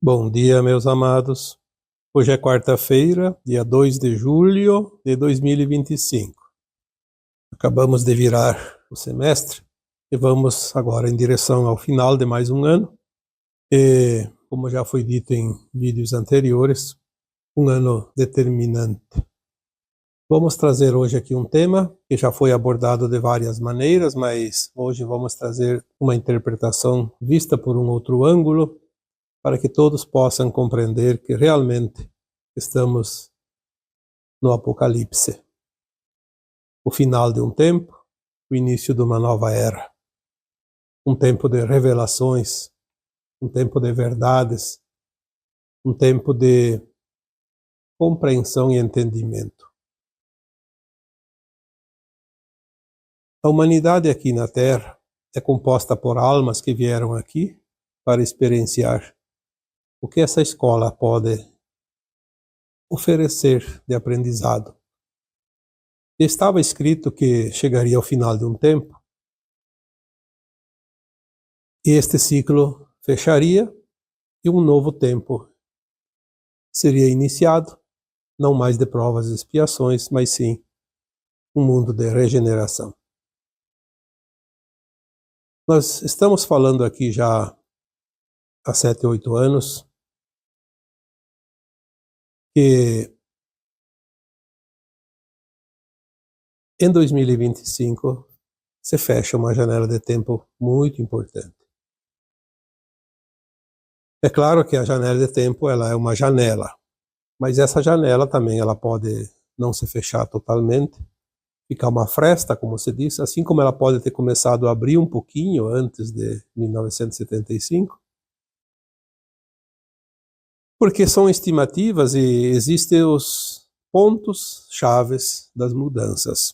Bom dia, meus amados. Hoje é quarta-feira, dia 2 de julho de 2025. Acabamos de virar o semestre e vamos agora em direção ao final de mais um ano. E, como já foi dito em vídeos anteriores, um ano determinante. Vamos trazer hoje aqui um tema que já foi abordado de várias maneiras, mas hoje vamos trazer uma interpretação vista por um outro ângulo, para que todos possam compreender que realmente estamos no Apocalipse. O final de um tempo, o início de uma nova era. Um tempo de revelações, um tempo de verdades, um tempo de compreensão e entendimento. A humanidade aqui na Terra é composta por almas que vieram aqui para experienciar o que essa escola pode oferecer de aprendizado. Estava escrito que chegaria ao final de um tempo e este ciclo fecharia e um novo tempo seria iniciado, não mais de provas e expiações, mas sim um mundo de regeneração. Nós estamos falando aqui já há 7, 8 anos que em 2025 se fecha uma janela de tempo muito importante. É claro que a janela de tempo ela é uma janela, mas essa janela também ela pode não se fechar totalmente, ficar uma fresta, como se diz, assim como ela pode ter começado a abrir um pouquinho antes de 1975, porque são estimativas e existem os pontos chaves das mudanças.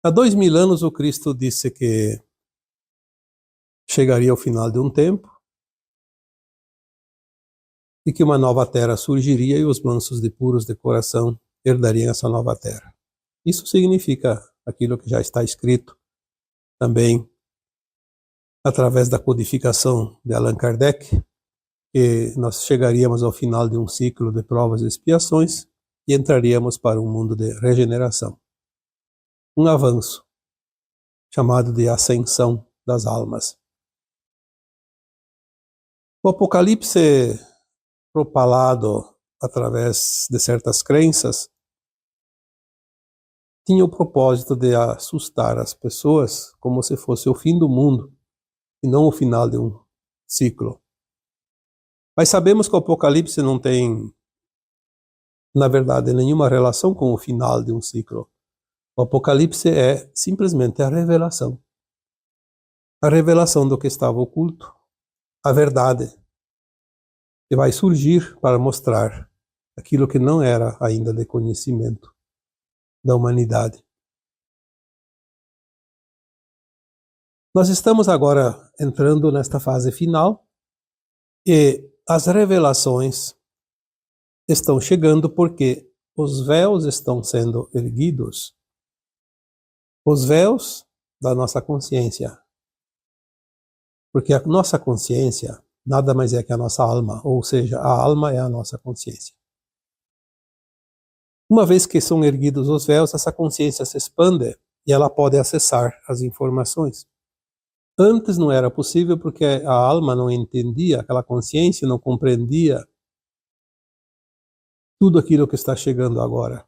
Há 2000 anos o Cristo disse que chegaria ao final de um tempo e que uma nova terra surgiria e os mansos de puros de coração herdariam essa nova terra. Isso significa aquilo que já está escrito também através da codificação de Allan Kardec, que nós chegaríamos ao final de um ciclo de provas e expiações e entraríamos para um mundo de regeneração. Um avanço, chamado de ascensão das almas. O Apocalipse, propalado através de certas crenças, tinha o propósito de assustar as pessoas como se fosse o fim do mundo e não o final de um ciclo. Mas sabemos que o Apocalipse não tem, na verdade, nenhuma relação com o final de um ciclo. O Apocalipse é simplesmente a revelação. A revelação do que estava oculto, a verdade, que vai surgir para mostrar aquilo que não era ainda de conhecimento da humanidade. Nós estamos agora entrando nesta fase final e as revelações estão chegando porque os véus estão sendo erguidos. Os véus da nossa consciência. Porque a nossa consciência nada mais é que a nossa alma, ou seja, a alma é a nossa consciência. Uma vez que são erguidos os véus, essa consciência se expande e ela pode acessar as informações. Antes não era possível porque a alma não entendia, aquela consciência não compreendia tudo aquilo que está chegando agora.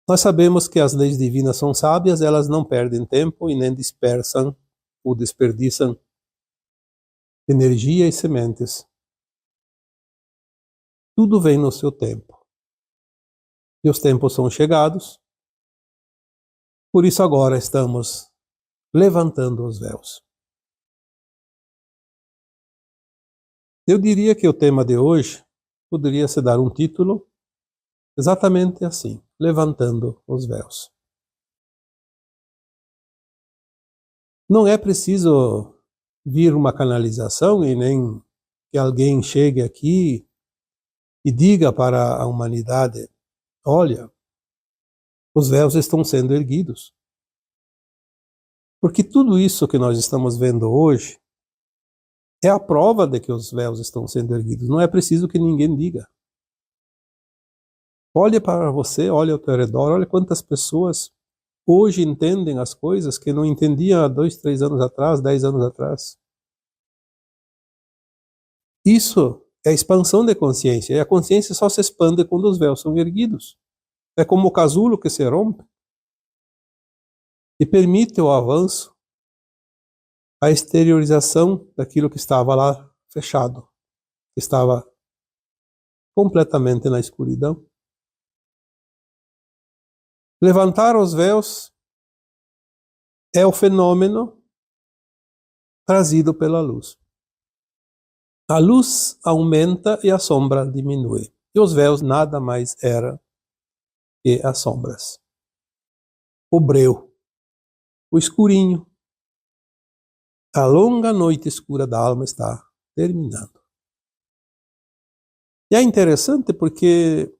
Nós sabemos que as leis divinas são sábias, elas não perdem tempo e nem dispersam ou desperdiçam energia e sementes. Tudo vem no seu tempo. E os tempos são chegados. Por isso agora estamos levantando os véus. Eu diria que o tema de hoje poderia se dar um título exatamente assim, levantando os véus. Não é preciso vir uma canalização e nem que alguém chegue aqui e diga para a humanidade: olha, os véus estão sendo erguidos. Porque tudo isso que nós estamos vendo hoje é a prova de que os véus estão sendo erguidos. Não é preciso que ninguém diga. Olhe para você, olhe ao teu redor, olha quantas pessoas hoje entendem as coisas que não entendiam há 2, 3 anos atrás, 10 anos atrás. Isso é a expansão de consciência. E a consciência só se expande quando os véus são erguidos. É como o casulo que se rompe e permite o avanço, a exteriorização daquilo que estava lá fechado, que estava completamente na escuridão. Levantar os véus é o fenômeno trazido pela luz. A luz aumenta e a sombra diminui. E os véus nada mais eram que as sombras. O breu, o escurinho. A longa noite escura da alma está terminando. E é interessante porque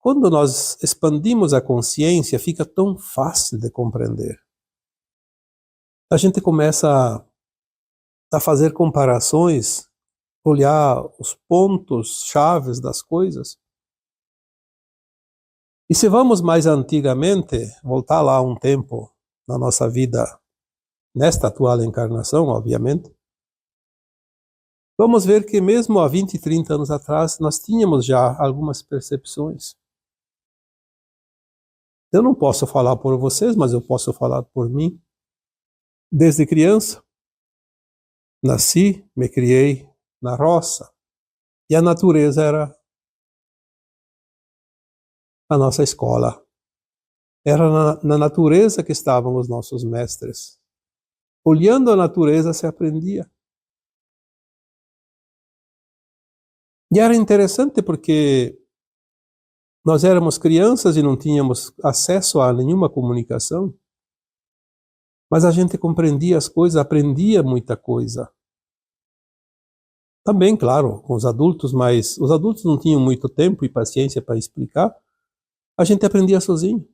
quando nós expandimos a consciência, fica tão fácil de compreender. A gente começa a fazer comparações, olhar os pontos chaves das coisas. E se vamos mais antigamente, voltar lá um tempo na nossa vida, nesta atual encarnação, obviamente, vamos ver que mesmo há 20, 30 anos atrás, nós tínhamos já algumas percepções. Eu não posso falar por vocês, mas eu posso falar por mim. Desde criança, nasci, me criei na roça, e a natureza era a nossa escola. Era na natureza que estavam os nossos mestres. Olhando a natureza se aprendia. E era interessante porque nós éramos crianças e não tínhamos acesso a nenhuma comunicação, mas a gente compreendia as coisas, aprendia muita coisa. Também, claro, com os adultos, mas os adultos não tinham muito tempo e paciência para explicar. A gente aprendia sozinho,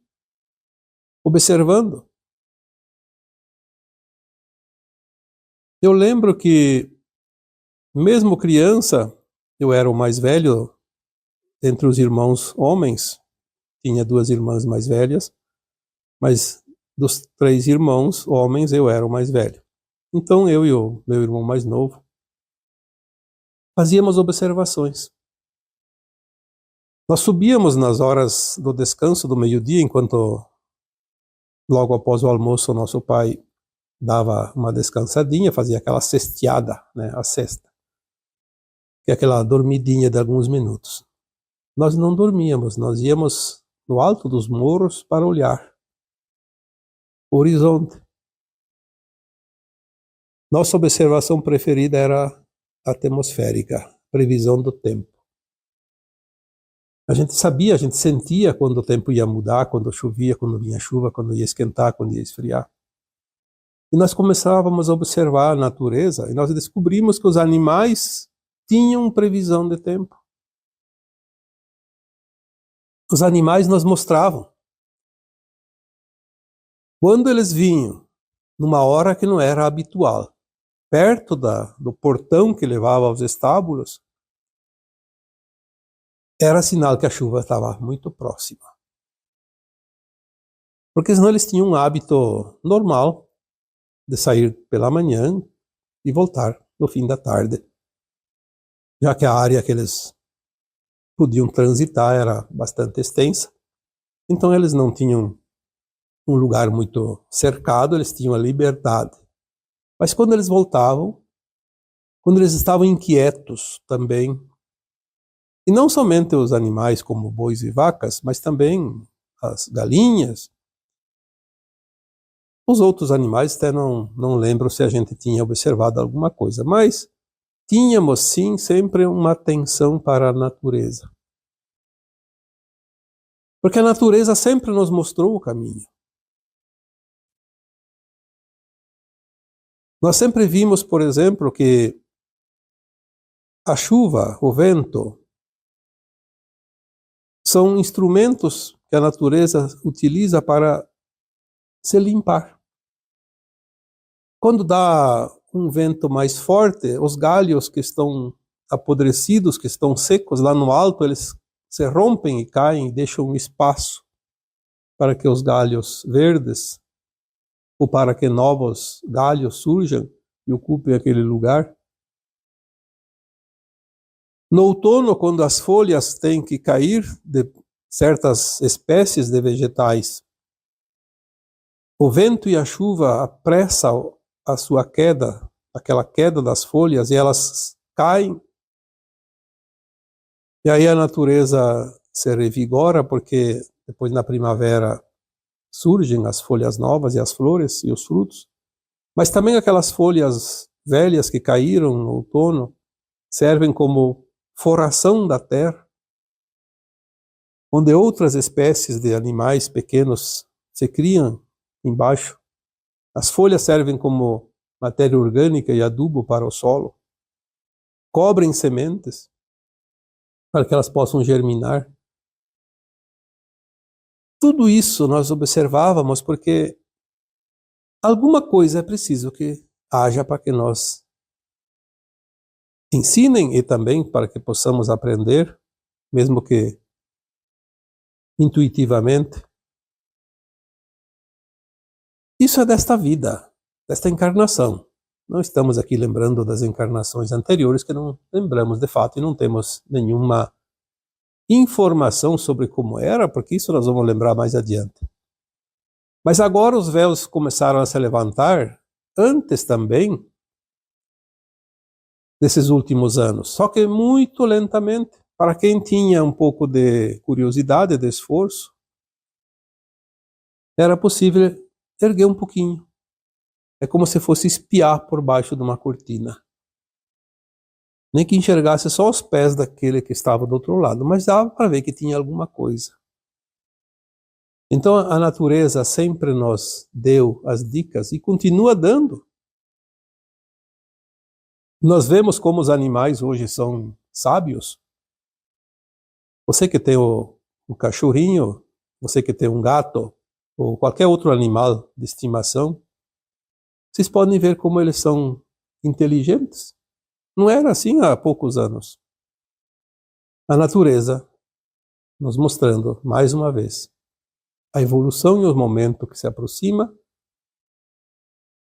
observando. Eu lembro que, mesmo criança, eu era o mais velho entre os irmãos homens, tinha 2 irmãs mais velhas, mas dos 3 irmãos homens eu era o mais velho. Então eu e o meu irmão mais novo fazíamos observações. Nós subíamos nas horas do descanso do meio-dia, enquanto logo após o almoço nosso pai dava uma descansadinha, fazia aquela cesteada, né, a cesta, que é aquela dormidinha de alguns minutos. Nós não dormíamos, nós íamos no alto dos morros para olhar o horizonte. Nossa observação preferida era atmosférica, previsão do tempo. A gente sabia, a gente sentia quando o tempo ia mudar, quando chovia, quando vinha chuva, quando ia esquentar, quando ia esfriar. E nós começávamos a observar a natureza e nós descobrimos que os animais tinham previsão de tempo. Os animais nos mostravam. Quando eles vinham, numa hora que não era habitual, perto do portão que levava aos estábulos, era sinal que a chuva estava muito próxima. Porque senão eles tinham um hábito normal de sair pela manhã e voltar no fim da tarde, já que a área que eles podiam transitar era bastante extensa. Então eles não tinham um lugar muito cercado, eles tinham a liberdade. Mas quando eles voltavam, quando eles estavam inquietos também, e não somente os animais como bois e vacas, mas também as galinhas, os outros animais até não lembro se a gente tinha observado alguma coisa, mas tínhamos sim sempre uma atenção para a natureza. Porque a natureza sempre nos mostrou o caminho. Nós sempre vimos, por exemplo, que a chuva, o vento, são instrumentos que a natureza utiliza para se limpar. Quando dá um vento mais forte, os galhos que estão apodrecidos, que estão secos lá no alto, eles se rompem e caem e deixam um espaço para que os galhos verdes, ou para que novos galhos surjam e ocupem aquele lugar. No outono, quando as folhas têm que cair de certas espécies de vegetais, o vento e a chuva apressam a sua queda, aquela queda das folhas, e elas caem. E aí a natureza se revigora, porque depois na primavera surgem as folhas novas e as flores e os frutos. Mas também aquelas folhas velhas que caíram no outono servem como forração da terra, onde outras espécies de animais pequenos se criam embaixo. As folhas servem como matéria orgânica e adubo para o solo. Cobrem sementes para que elas possam germinar. Tudo isso nós observávamos porque alguma coisa é preciso que haja para que nós ensinem e também para que possamos aprender, mesmo que intuitivamente. Isso é desta vida, desta encarnação. Não estamos aqui lembrando das encarnações anteriores, que não lembramos de fato e não temos nenhuma informação sobre como era, porque isso nós vamos lembrar mais adiante. Mas agora os véus começaram a se levantar, antes também desses últimos anos, só que muito lentamente. Para quem tinha um pouco de curiosidade, de esforço, era possível erguer um pouquinho. É como se fosse espiar por baixo de uma cortina. Nem que enxergasse só os pés daquele que estava do outro lado, mas dava para ver que tinha alguma coisa. Então a natureza sempre nos deu as dicas e continua dando. Nós vemos como os animais hoje são sábios. Você que tem o cachorrinho, você que tem um gato, ou qualquer outro animal de estimação, vocês podem ver como eles são inteligentes. Não era assim há poucos anos. A natureza nos mostrando, mais uma vez, a evolução e o momento que se aproxima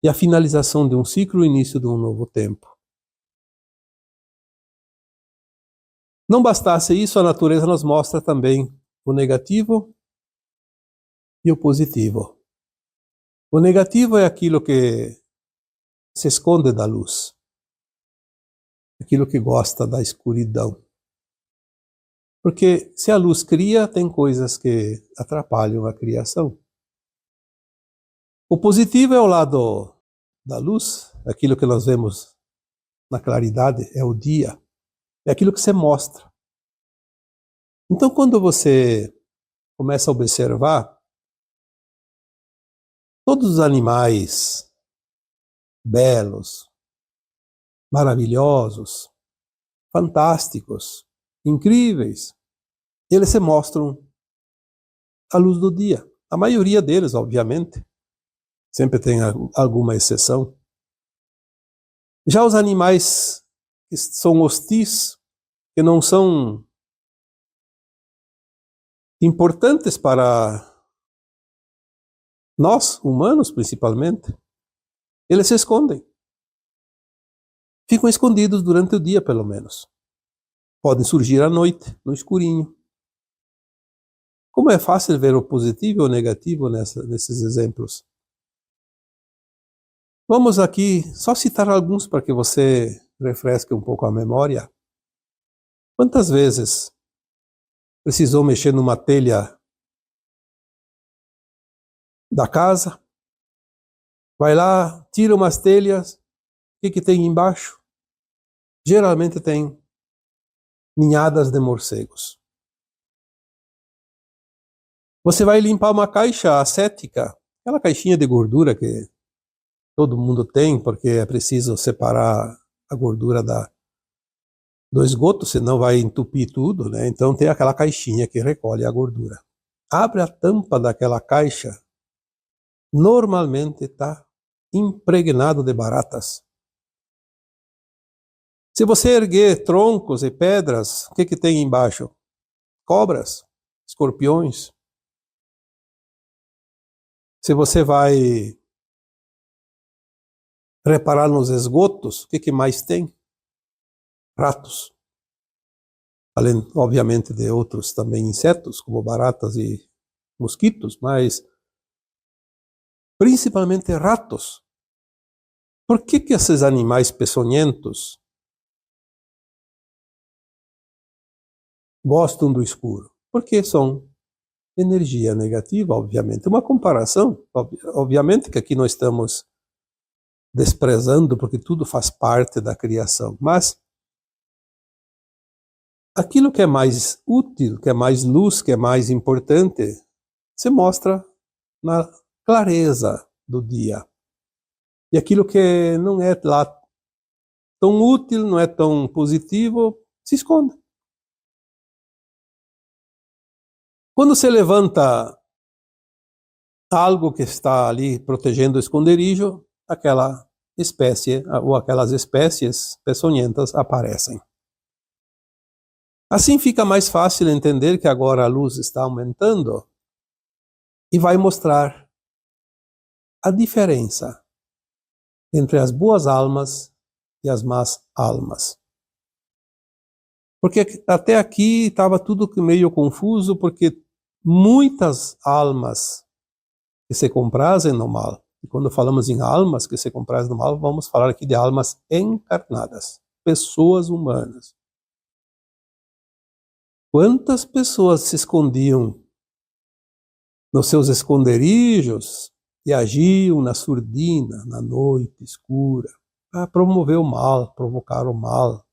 e a finalização de um ciclo, o início de um novo tempo. Não bastasse isso, a natureza nos mostra também o negativo e o positivo. O negativo é aquilo que se esconde da luz, aquilo que gosta da escuridão. Porque se a luz cria, tem coisas que atrapalham a criação. O positivo é o lado da luz, aquilo que nós vemos na claridade, é o dia, é aquilo que se mostra. Então, quando você começa a observar, todos os animais belos, maravilhosos, fantásticos, incríveis, eles se mostram à luz do dia. A maioria deles, obviamente, sempre tem alguma exceção. Já os animais que são hostis, que não são importantes para nós, humanos principalmente, eles se escondem. Ficam escondidos durante o dia, pelo menos. Podem surgir à noite, no escurinho. Como é fácil ver o positivo e o negativo nesses exemplos. Vamos aqui só citar alguns para que você refresque um pouco a memória. Quantas vezes precisou mexer numa telha da casa? Vai lá, tira umas telhas, o que tem embaixo? Geralmente tem ninhadas de morcegos. Você vai limpar uma caixa acética, aquela caixinha de gordura que todo mundo tem, porque é preciso separar a gordura do esgoto, senão vai entupir tudo, né? Então tem aquela caixinha que recolhe a gordura. Abre a tampa daquela caixa, normalmente está impregnado de baratas. Se você erguer troncos e pedras, o que tem embaixo? Cobras, escorpiões. Se você vai reparar nos esgotos, o que mais tem? Ratos. Além, obviamente, de outros também insetos, como baratas e mosquitos, mas principalmente ratos. Por que esses animais peçonhentos gostam do escuro? Porque são energia negativa, obviamente. Uma comparação, obviamente que aqui nós estamos desprezando, porque tudo faz parte da criação, mas aquilo que é mais útil, que é mais luz, que é mais importante, se mostra na clareza do dia. E aquilo que não é lá tão útil, não é tão positivo, se esconde. Quando se levanta algo que está ali protegendo o esconderijo, aquela espécie ou aquelas espécies peçonhentas aparecem. Assim fica mais fácil entender que agora a luz está aumentando e vai mostrar a diferença entre as boas almas e as más almas. Porque até aqui estava tudo meio confuso, porque muitas almas que se comprazem no mal, e quando falamos em almas que se comprazem no mal, vamos falar aqui de almas encarnadas, pessoas humanas. Quantas pessoas se escondiam nos seus esconderijos e agiam na surdina, na noite escura, para promover o mal, provocar o mal,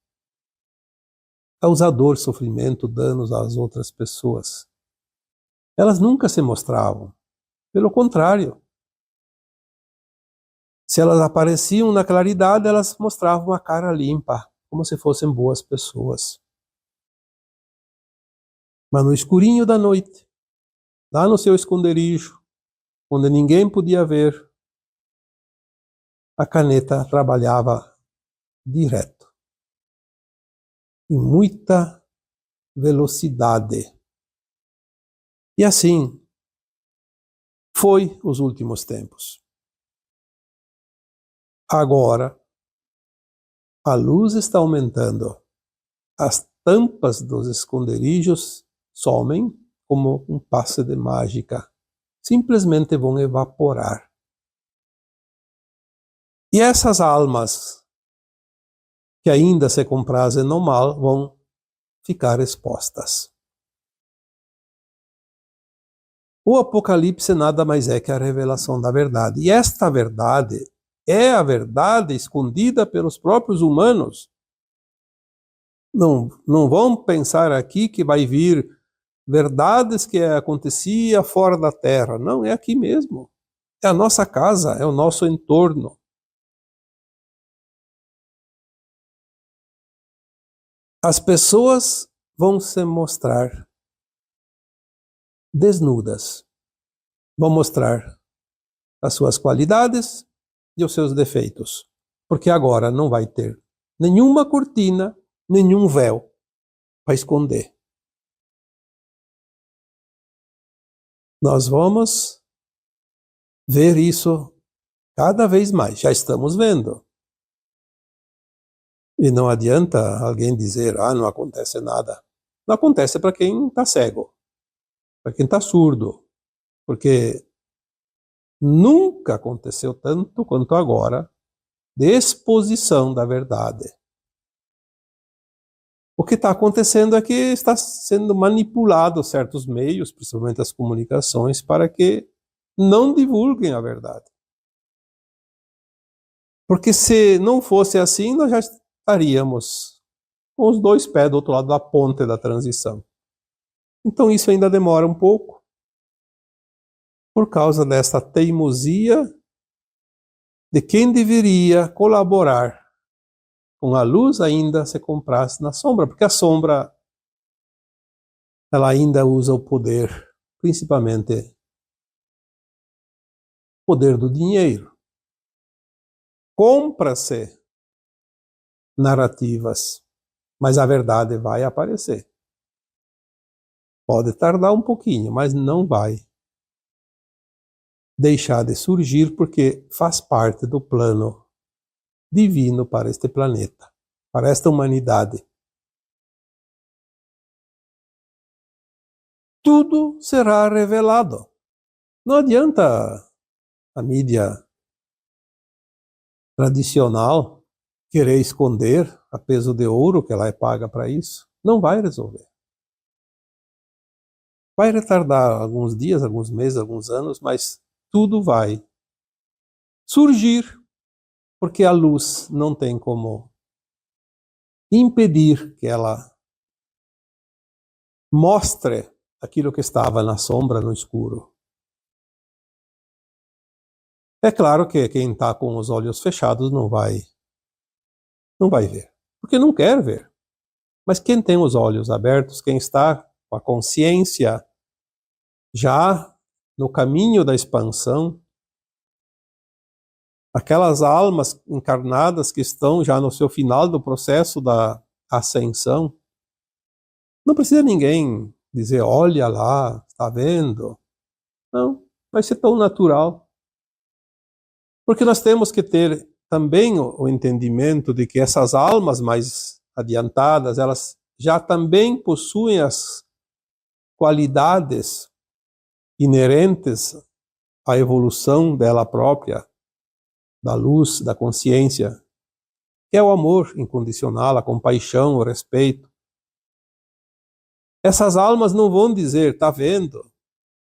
causar dor, sofrimento, danos às outras pessoas. Elas nunca se mostravam. Pelo contrário, se elas apareciam na claridade, elas mostravam a cara limpa, como se fossem boas pessoas. Mas no escurinho da noite, lá no seu esconderijo, onde ninguém podia ver, a caneta trabalhava direto, em muita velocidade. E assim foi os últimos tempos. Agora, a luz está aumentando. As tampas dos esconderijos somem como um passe de mágica. Simplesmente vão evaporar. E essas almas que ainda se comprazem no mal vão ficar expostas. O Apocalipse nada mais é que a revelação da verdade. E esta verdade é a verdade escondida pelos próprios humanos. Não vão pensar aqui que vai vir verdades que acontecia fora da terra. Não, é aqui mesmo. É a nossa casa, é o nosso entorno. As pessoas vão se mostrar desnudas. Vão mostrar as suas qualidades e os seus defeitos. Porque agora não vai ter nenhuma cortina, nenhum véu para esconder. Nós vamos ver isso cada vez mais. Já estamos vendo. E não adianta alguém dizer, não acontece nada. Não acontece para quem está cego, para quem está surdo. Porque nunca aconteceu tanto quanto agora de exposição da verdade. O que está acontecendo é que está sendo manipulado certos meios, principalmente as comunicações, para que não divulguem a verdade. Porque se não fosse assim, nós já estaríamos com os dois pés do outro lado da ponte da transição. Então isso ainda demora um pouco, por causa dessa teimosia de quem deveria colaborar com a luz ainda se comprasse na sombra, porque a sombra ela ainda usa o poder, principalmente o poder do dinheiro. compra-se narrativas, mas a verdade vai aparecer. Pode tardar um pouquinho, mas não vai deixar de surgir, porque faz parte do plano divino para este planeta, para esta humanidade. Tudo será revelado. Não adianta a mídia tradicional querer esconder a peso de ouro que ela é paga para isso. Não vai resolver. Vai retardar alguns dias, alguns meses, alguns anos, mas tudo vai surgir, porque a luz não tem como impedir que ela mostre aquilo que estava na sombra, no escuro. É claro que quem está com os olhos fechados não vai ver, porque não quer ver. Mas quem tem os olhos abertos, quem está com a consciência já no caminho da expansão, aquelas almas encarnadas que estão já no seu final do processo da ascensão, não precisa ninguém dizer, olha lá, está vendo? Não, vai ser tão natural. Porque nós temos que ter também o entendimento de que essas almas mais adiantadas, elas já também possuem as qualidades inerentes à evolução dela própria, da luz, da consciência, que é o amor incondicional, a compaixão, o respeito. Essas almas não vão dizer, tá vendo?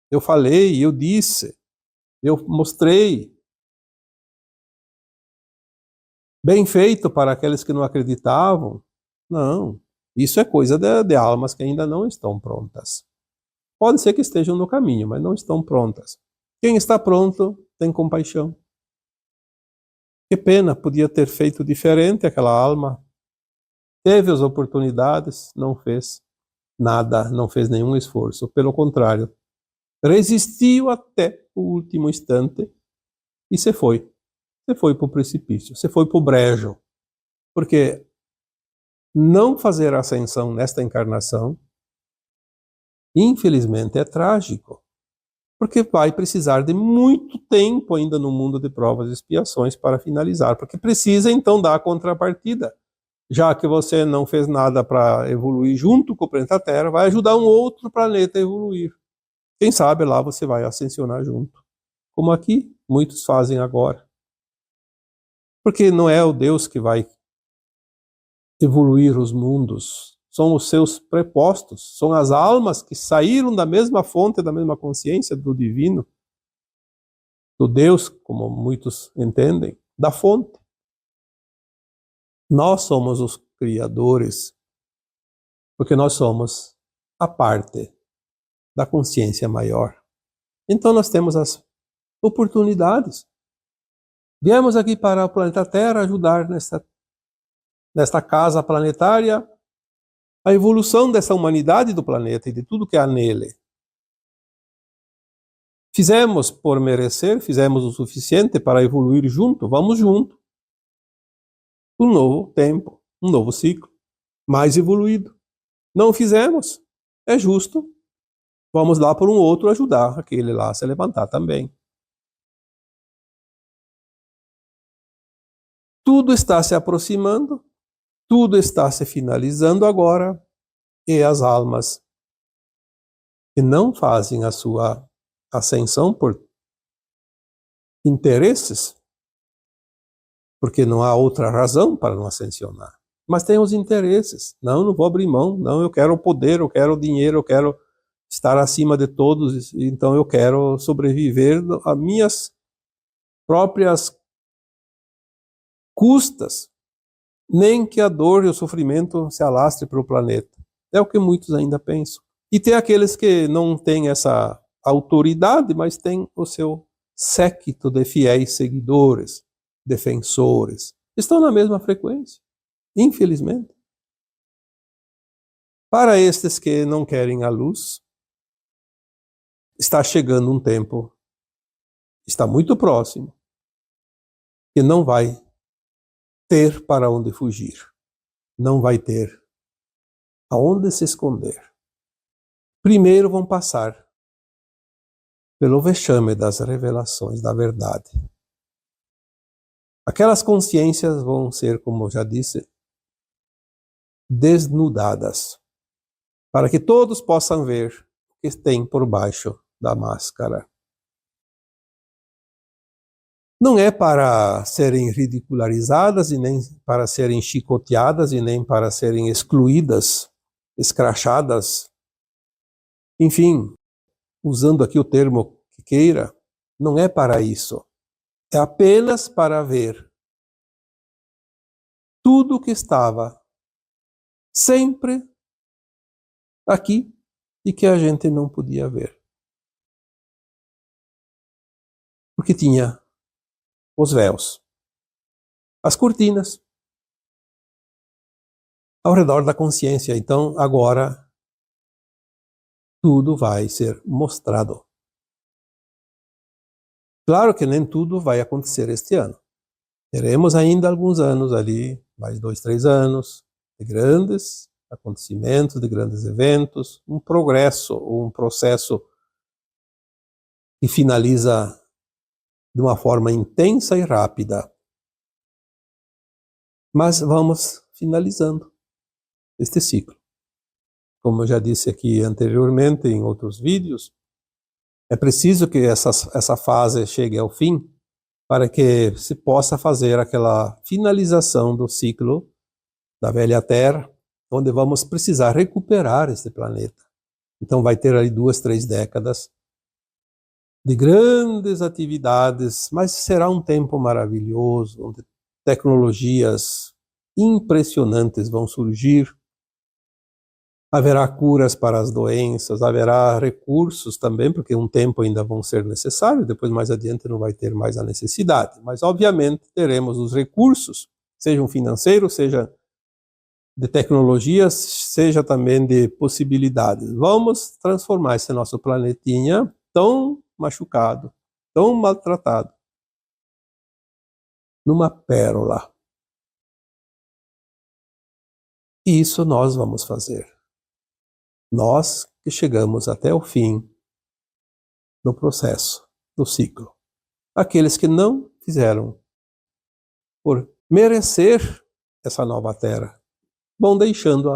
Eu falei, eu disse, eu mostrei. Bem feito para aqueles que não acreditavam. Não, isso é coisa de almas que ainda não estão prontas. Pode ser que estejam no caminho, mas não estão prontas. Quem está pronto tem compaixão. Que pena, podia ter feito diferente aquela alma. Teve as oportunidades, não fez nada, não fez nenhum esforço. Pelo contrário, resistiu até o último instante e se foi. Você foi para o precipício, você foi para o brejo. Porque não fazer a ascensão nesta encarnação, infelizmente, é trágico. Porque vai precisar de muito tempo ainda no mundo de provas e expiações para finalizar. Porque precisa, então, dar a contrapartida. Já que você não fez nada para evoluir junto com o planeta Terra, vai ajudar um outro planeta a evoluir. Quem sabe lá você vai ascensionar junto. Como aqui, muitos fazem agora. Porque não é o Deus que vai evoluir os mundos, são os seus prepostos, são as almas que saíram da mesma fonte, da mesma consciência do divino, do Deus, como muitos entendem, da fonte. Nós somos os criadores, porque nós somos a parte da consciência maior. Então nós temos as oportunidades. Viemos aqui para o planeta Terra ajudar nesta casa planetária a evolução dessa humanidade do planeta e de tudo que há nele. Fizemos por merecer, fizemos o suficiente para evoluir junto, vamos junto. Um novo tempo, um novo ciclo, mais evoluído. Não fizemos, é justo. Vamos lá por um outro ajudar aquele lá a se levantar também. Tudo está se aproximando, tudo está se finalizando agora, e as almas que não fazem a sua ascensão por interesses, porque não há outra razão para não ascensionar, mas tem os interesses. Não vou abrir mão, não, eu quero o poder, eu quero o dinheiro, eu quero estar acima de todos, então eu quero sobreviver a minhas próprias custas, nem que a dor e o sofrimento se alastre para o planeta. É o que muitos ainda pensam. E tem aqueles que não têm essa autoridade, mas têm o seu séquito de fiéis seguidores, defensores. Estão na mesma frequência, infelizmente. Para estes que não querem a luz, está chegando um tempo, está muito próximo, que não vai ter para onde fugir, não vai ter aonde se esconder. Primeiro vão passar pelo vexame das revelações da verdade. Aquelas consciências vão ser, como eu já disse, desnudadas, para que todos possam ver o que tem por baixo da máscara. Não é para serem ridicularizadas e nem para serem chicoteadas e nem para serem excluídas, escrachadas. Enfim, usando aqui o termo que queira, não é para isso. É apenas para ver tudo o que estava sempre aqui e que a gente não podia ver. Porque tinha os véus, as cortinas, ao redor da consciência. Então, agora, tudo vai ser mostrado. Claro que nem tudo vai acontecer este ano. Teremos ainda alguns anos ali, mais 2, 3 anos, de grandes acontecimentos, de grandes eventos, um progresso, um processo que finaliza de uma forma intensa e rápida. Mas vamos finalizando este ciclo. Como eu já disse aqui anteriormente em outros vídeos, é preciso que essa fase chegue ao fim para que se possa fazer aquela finalização do ciclo da velha Terra, onde vamos precisar recuperar este planeta. Então vai ter ali 2, 3 décadas de grandes atividades, mas será um tempo maravilhoso, onde tecnologias impressionantes vão surgir. Haverá curas para as doenças, haverá recursos também, porque um tempo ainda vão ser necessários, depois mais adiante não vai ter mais a necessidade. Mas, obviamente, teremos os recursos, sejam financeiros, seja de tecnologias, seja também de possibilidades. Vamos transformar esse nosso planetinha tão machucado, tão maltratado, numa pérola. E isso nós vamos fazer. Nós que chegamos até o fim do processo, do ciclo. Aqueles que não fizeram por merecer essa nova Terra, vão deixando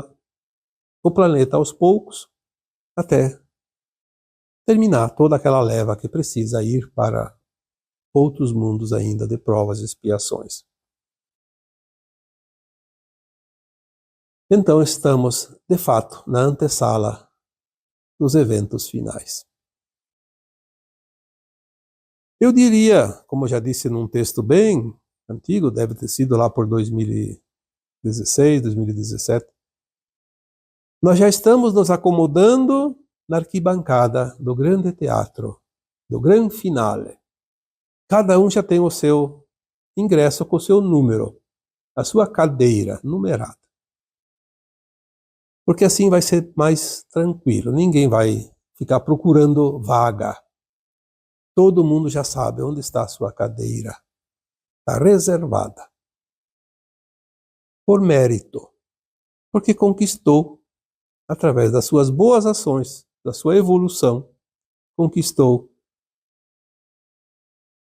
o planeta aos poucos até terminar toda aquela leva que precisa ir para outros mundos ainda de provas e expiações. Então estamos, de fato, na antessala dos eventos finais. Eu diria, como eu já disse num texto bem antigo, deve ter sido lá por 2016, 2017, nós já estamos nos acomodando na arquibancada do grande teatro, do grande finale. Cada um já tem o seu ingresso com o seu número, a sua cadeira numerada. Porque assim vai ser mais tranquilo, ninguém vai ficar procurando vaga. Todo mundo já sabe onde está a sua cadeira. Está reservada. Por mérito. Porque conquistou, através das suas boas ações, da sua evolução, conquistou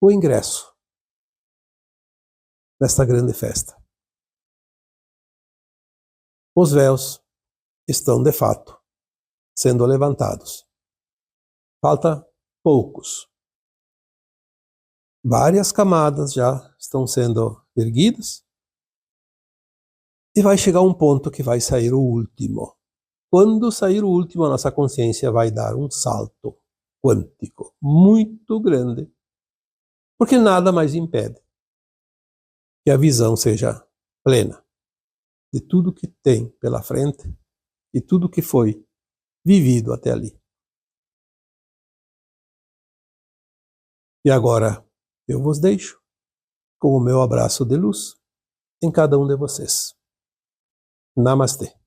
o ingresso nesta grande festa. Os véus estão, de fato, sendo levantados. Falta poucos. Várias camadas já estão sendo erguidas e vai chegar um ponto que vai sair o último. Quando sair o último, a nossa consciência vai dar um salto quântico muito grande, porque nada mais impede que a visão seja plena de tudo que tem pela frente e tudo que foi vivido até ali. E agora eu vos deixo com o meu abraço de luz em cada um de vocês. Namastê.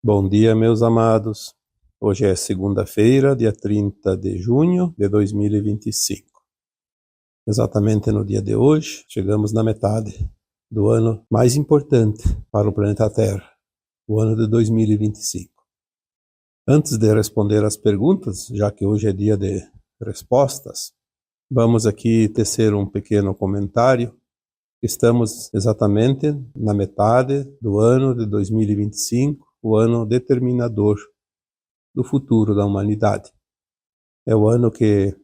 Bom dia, meus amados. Hoje é segunda-feira, dia 30 de junho de 2025. Exatamente no dia de hoje, chegamos na metade do ano mais importante para o planeta Terra, o ano de 2025. Antes de responder as perguntas, já que hoje é dia de respostas, vamos aqui tecer um pequeno comentário. Estamos exatamente na metade do ano de 2025, o ano determinador do futuro da humanidade. É o ano que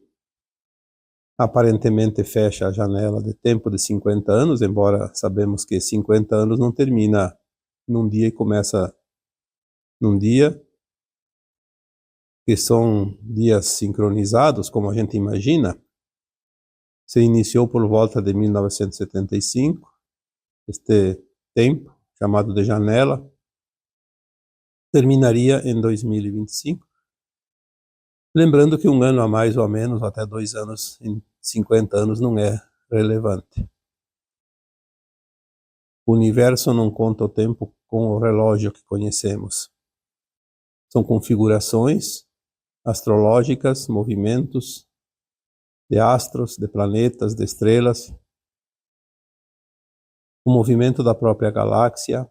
aparentemente fecha a janela de tempo de 50 anos, embora sabemos que 50 anos não termina num dia e começa num dia, que são dias sincronizados, como a gente imagina. Se iniciou por volta de 1975, este tempo, chamado de janela, terminaria em 2025. Lembrando que um ano a mais ou a menos, ou até 2 anos em 50 anos, não é relevante. O universo não conta o tempo com o relógio que conhecemos. São configurações astrológicas, movimentos de astros, de planetas, de estrelas, o movimento da própria galáxia,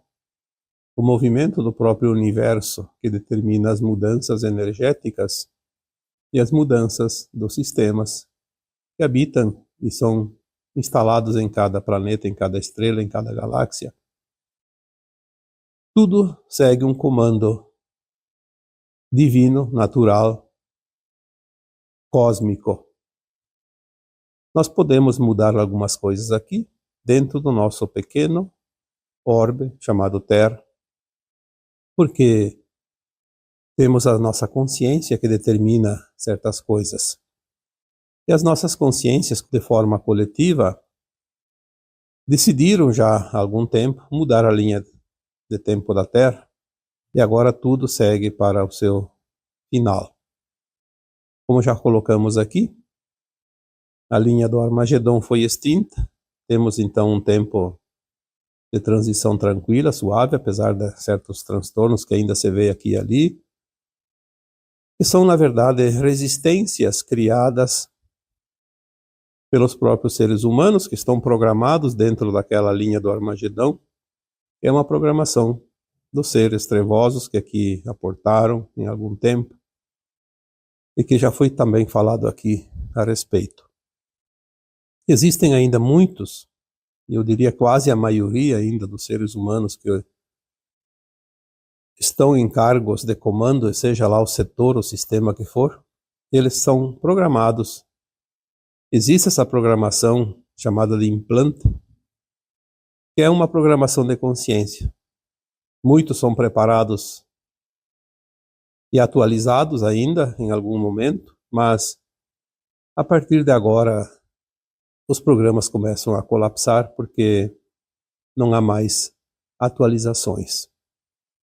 o movimento do próprio universo que determina as mudanças energéticas e as mudanças dos sistemas que habitam e são instalados em cada planeta, em cada estrela, em cada galáxia. Tudo segue um comando divino, natural, cósmico. Nós podemos mudar algumas coisas aqui, dentro do nosso pequeno orbe chamado Terra, porque temos a nossa consciência que determina certas coisas. E as nossas consciências, de forma coletiva, decidiram já há algum tempo mudar a linha de tempo da Terra, e agora tudo segue para o seu final. Como já colocamos aqui, a linha do Armagedon foi extinta, temos então um tempo de transição tranquila, suave, apesar de certos transtornos que ainda se vê aqui e ali, que são, na verdade, resistências criadas pelos próprios seres humanos, que estão programados dentro daquela linha do Armagedão. É uma programação dos seres trevosos que aqui aportaram em algum tempo, e que já foi também falado aqui a respeito. Existem ainda muitos, eu diria quase a maioria ainda dos seres humanos que estão em cargos de comando, seja lá o setor, o sistema que for, eles são programados. Existe essa programação chamada de implante, que é uma programação de consciência. Muitos são preparados e atualizados ainda em algum momento, mas a partir de agora os programas começam a colapsar porque não há mais atualizações.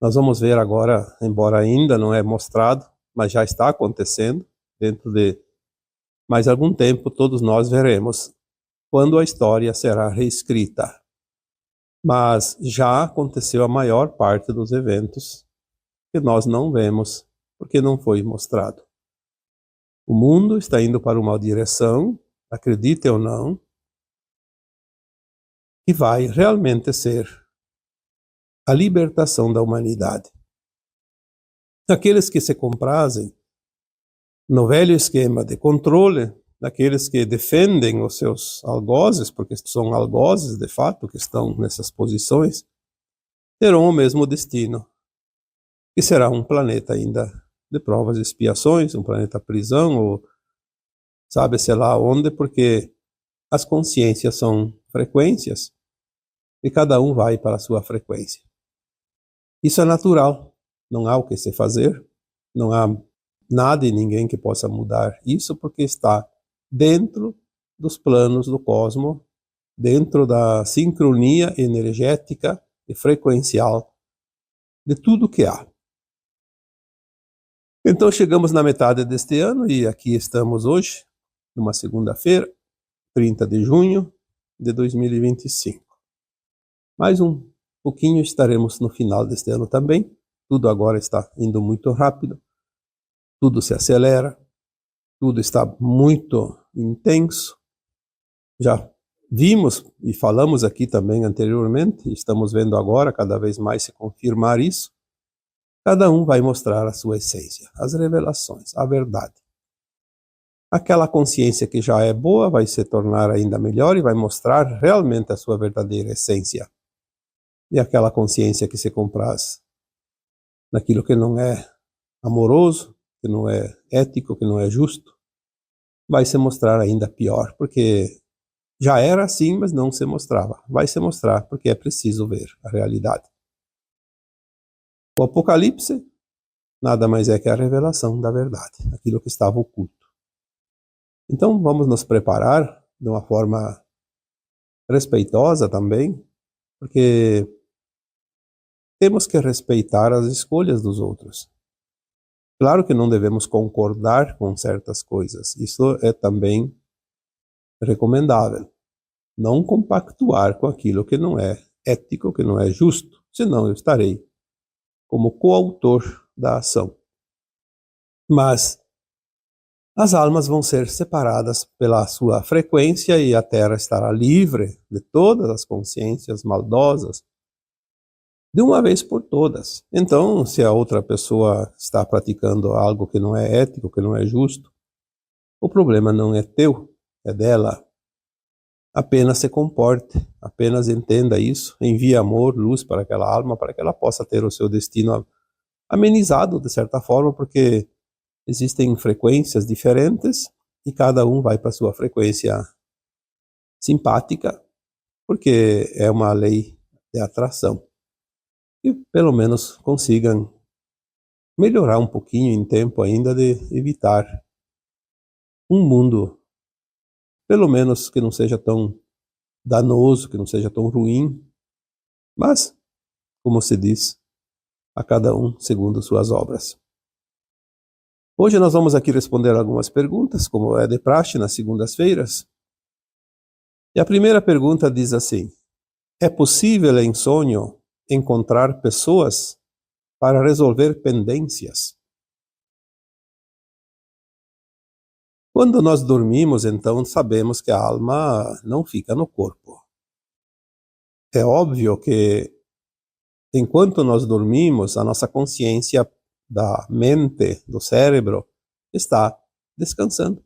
Nós vamos ver agora, embora ainda não é mostrado, mas já está acontecendo, dentro de mais algum tempo todos nós veremos quando a história será reescrita. Mas já aconteceu a maior parte dos eventos que nós não vemos porque não foi mostrado. O mundo está indo para uma direção, acredite ou não, que vai realmente ser a libertação da humanidade. Aqueles que se comprazem no velho esquema de controle, daqueles que defendem os seus algozes, porque são algozes de fato que estão nessas posições, terão o mesmo destino, que será um planeta ainda de provas e expiações, um planeta prisão, ou sabe-se lá onde, porque as consciências são frequências e cada um vai para a sua frequência. Isso é natural, não há o que se fazer, não há nada e ninguém que possa mudar isso, porque está dentro dos planos do cosmos, dentro da sincronia energética e frequencial de tudo que há. Então chegamos na metade deste ano e aqui estamos hoje, numa segunda-feira, 30 de junho de 2025. Mais um pouquinho estaremos no final deste ano também. Tudo agora está indo muito rápido. tudo se acelera, tudo está muito intenso. Já vimos e falamos aqui também anteriormente, estamos vendo agora cada vez mais se confirmar isso. Cada um vai mostrar a sua essência, as revelações, a verdade. Aquela consciência que já é boa vai se tornar ainda melhor e vai mostrar realmente a sua verdadeira essência. E aquela consciência que se compraz naquilo que não é amoroso, que não é ético, que não é justo, vai se mostrar ainda pior, porque já era assim, mas não se mostrava. Vai se mostrar porque é preciso ver a realidade. O Apocalipse nada mais é que a revelação da verdade, aquilo que estava oculto. Então vamos nos preparar de uma forma respeitosa também, porque temos que respeitar as escolhas dos outros. Claro que não devemos concordar com certas coisas, isso é também recomendável. Não compactuar com aquilo que não é ético, que não é justo, senão eu estarei como coautor da ação. Mas as almas vão ser separadas pela sua frequência e a Terra estará livre de todas as consciências maldosas de uma vez por todas. Então, se a outra pessoa está praticando algo que não é ético, que não é justo, o problema não é teu, é dela. Apenas se comporte, apenas entenda isso, envie amor, luz para aquela alma, para que ela possa ter o seu destino amenizado de certa forma, porque existem frequências diferentes e cada um vai para a sua frequência simpática, porque é uma lei de atração. E pelo menos consigam melhorar um pouquinho em tempo ainda de evitar um mundo, pelo menos que não seja tão danoso, que não seja tão ruim, mas, como se diz, a cada um segundo suas obras. Hoje nós vamos aqui responder algumas perguntas, como é de praxe nas segundas-feiras. E a primeira pergunta diz assim: é possível em sonho encontrar pessoas para resolver pendências? Quando nós dormimos, então, sabemos que a alma não fica no corpo. É óbvio que, enquanto nós dormimos, a nossa consciência da mente, do cérebro, está descansando.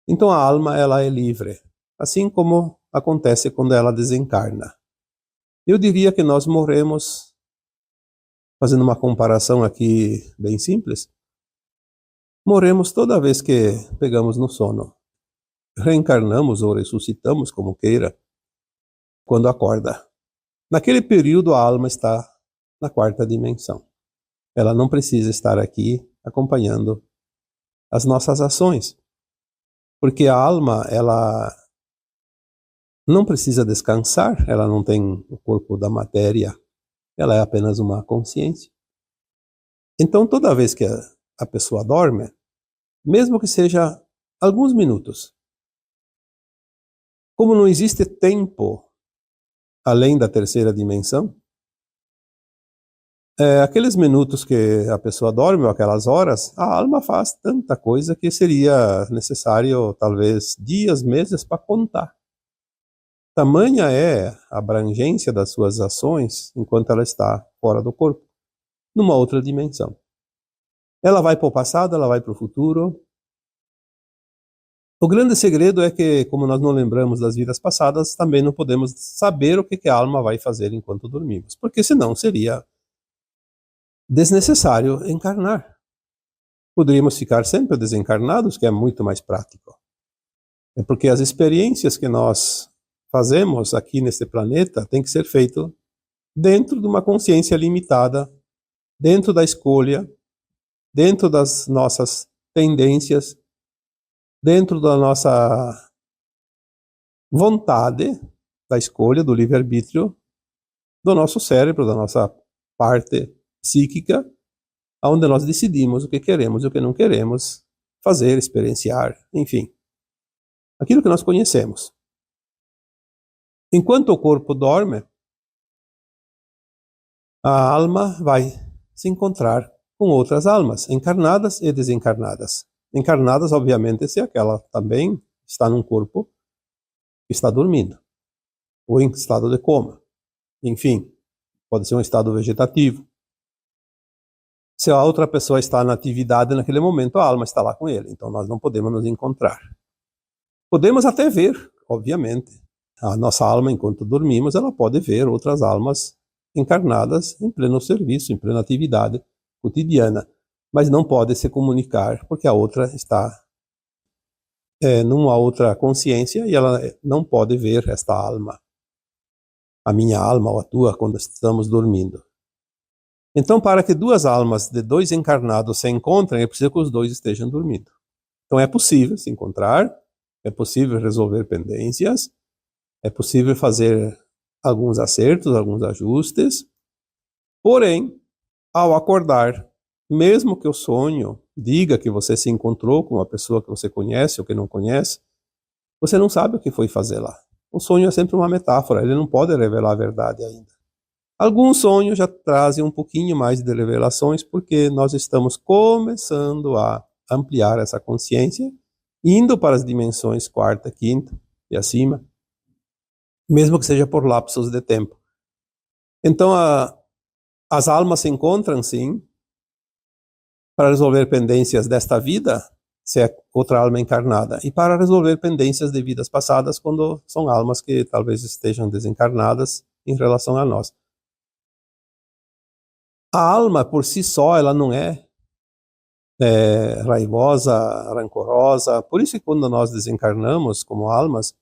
Então a alma, ela é livre, assim como acontece quando ela desencarna. Eu diria que nós morremos, fazendo uma comparação aqui bem simples, morremos toda vez que pegamos no sono. Reencarnamos ou ressuscitamos, como queira, quando acorda. Naquele período a alma está na quarta dimensão. Ela não precisa estar aqui acompanhando as nossas ações, porque a alma, ela não precisa descansar, ela não tem o corpo da matéria, ela é apenas uma consciência. Então toda vez que a pessoa dorme, mesmo que seja alguns minutos, como não existe tempo além da terceira dimensão, aqueles minutos que a pessoa dorme, ou aquelas horas, a alma faz tanta coisa que seria necessário talvez dias, meses para contar. Tamanha é a abrangência das suas ações enquanto ela está fora do corpo, numa outra dimensão. Ela vai para o passado, ela vai para o futuro. O grande segredo é que, como nós não lembramos das vidas passadas, também não podemos saber o que a alma vai fazer enquanto dormimos, porque senão seria desnecessário encarnar. Poderíamos ficar sempre desencarnados, que é muito mais prático. É porque as experiências que nós fazemos aqui neste planeta têm que ser feitas dentro de uma consciência limitada, dentro da escolha, dentro das nossas tendências, dentro da nossa vontade, da escolha, do livre-arbítrio, do nosso cérebro, da nossa parte psíquica, onde nós decidimos o que queremos e o que não queremos fazer, experienciar, enfim. Aquilo que nós conhecemos. Enquanto o corpo dorme, a alma vai se encontrar com outras almas, encarnadas e desencarnadas. Encarnadas, obviamente, se aquela também está num corpo que está dormindo, ou em estado de coma. Enfim, pode ser um estado vegetativo. Se a outra pessoa está na atividade naquele momento, a alma está lá com ele, então nós não podemos nos encontrar. Podemos até ver, obviamente. A nossa alma, enquanto dormimos, ela pode ver outras almas encarnadas em pleno serviço, em plena atividade cotidiana, mas não pode se comunicar porque a outra está numa outra consciência e ela não pode ver esta alma, a minha alma ou a tua, quando estamos dormindo. Então, para que duas almas de dois encarnados se encontrem, é preciso que os dois estejam dormindo. Então, é possível se encontrar, é possível resolver pendências, é possível fazer alguns acertos, alguns ajustes. Porém, ao acordar, mesmo que o sonho diga que você se encontrou com uma pessoa que você conhece ou que não conhece, você não sabe o que foi fazer lá. O sonho é sempre uma metáfora, ele não pode revelar a verdade ainda. Alguns sonhos já trazem um pouquinho mais de revelações, porque nós estamos começando a ampliar essa consciência, indo para as dimensões quarta, quinta e acima, mesmo que seja por lapsos de tempo. Então, as almas se encontram, sim, para resolver pendências desta vida, se é outra alma encarnada, e para resolver pendências de vidas passadas, quando são almas que talvez estejam desencarnadas em relação a nós. A alma, por si só, ela não é raivosa, rancorosa. Por isso que quando nós desencarnamos como almas,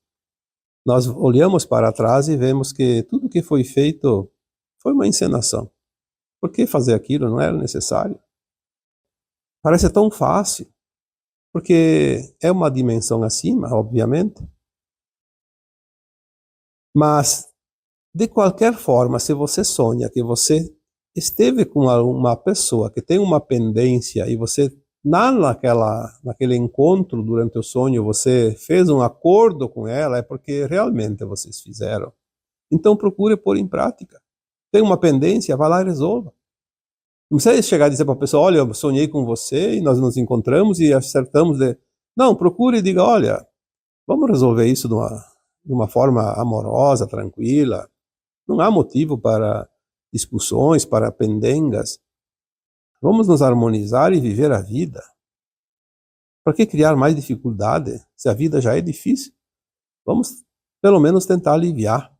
nós olhamos para trás e vemos que tudo que foi feito foi uma encenação. Por que fazer aquilo? Não era necessário. Parece tão fácil, porque é uma dimensão acima, obviamente. Mas, de qualquer forma, se você sonha que você esteve com uma pessoa que tem uma pendência e você, naquele encontro durante o sonho, você fez um acordo com ela, é porque realmente vocês fizeram. Então procure pôr em prática. Tem uma pendência, vá lá e resolva. Não precisa chegar e dizer para a pessoa, olha, eu sonhei com você e nós nos encontramos e acertamos de... Não, procure e diga, olha, vamos resolver isso de uma forma amorosa, tranquila. Não há motivo para discussões, para pendengas. Vamos nos harmonizar e viver a vida. Para que criar mais dificuldade, se a vida já é difícil? Vamos, pelo menos, tentar aliviar.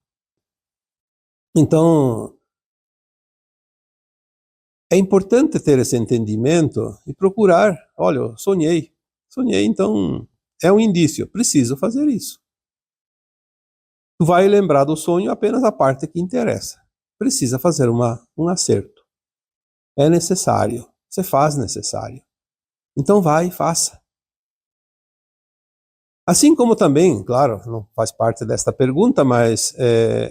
Então, é importante ter esse entendimento e procurar. Olha, eu sonhei, então é um indício, preciso fazer isso. Tu vai lembrar do sonho apenas a parte que interessa. Precisa fazer um acerto. É necessário, você faz necessário. Então vai e faça. Assim como também, claro, não faz parte desta pergunta, mas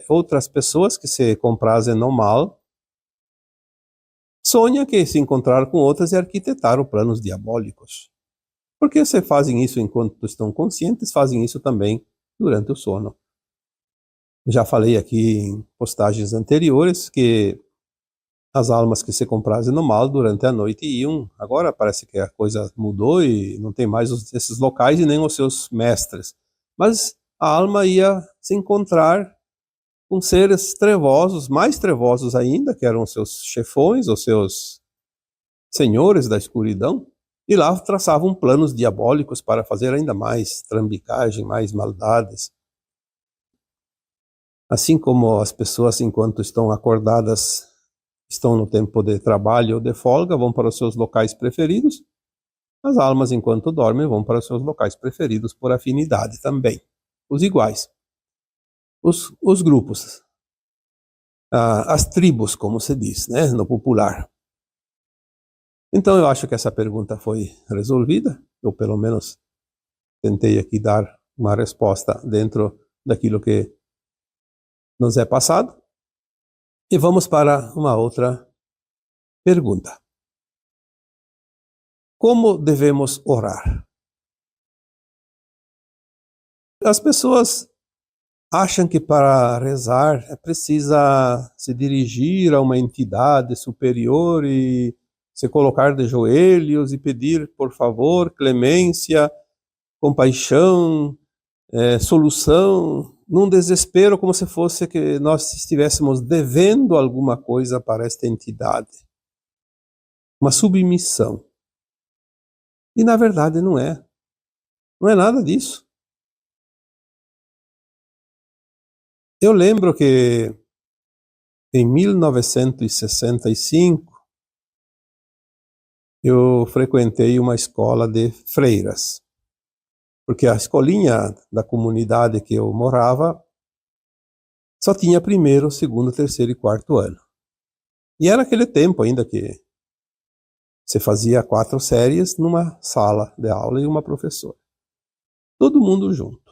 outras pessoas que se comprazem no mal, sonham que se encontrar com outras e arquitetaram planos diabólicos. Porque se fazem isso enquanto estão conscientes, fazem isso também durante o sono. Já falei aqui em postagens anteriores que as almas que se comprazem no mal durante a noite iam. Agora parece que a coisa mudou e não tem mais esses locais e nem os seus mestres. Mas a alma ia se encontrar com seres trevosos, mais trevosos ainda, que eram os seus chefões, os seus senhores da escuridão, e lá traçavam planos diabólicos para fazer ainda mais trambicagem, mais maldades. Assim como as pessoas, enquanto estão acordadas, estão no tempo de trabalho ou de folga, vão para os seus locais preferidos, as almas, enquanto dormem, vão para os seus locais preferidos por afinidade também. Os iguais. Os grupos. As tribos, como se diz, né, no popular. Então eu acho que essa pergunta foi resolvida, ou pelo menos tentei aqui dar uma resposta dentro daquilo que nos é passado. E vamos para uma outra pergunta. Como devemos orar? As pessoas acham que para rezar precisa se dirigir a uma entidade superior e se colocar de joelhos e pedir, por favor, clemência, compaixão, solução, num desespero, como se fosse que nós estivéssemos devendo alguma coisa para esta entidade. Uma submissão. E na verdade não é. Não é nada disso. Eu lembro que em 1965 eu frequentei uma escola de freiras, porque a escolinha da comunidade que eu morava só tinha primeiro, segundo, terceiro e quarto ano. E era aquele tempo ainda que você fazia 4 séries numa sala de aula e uma professora. Todo mundo junto.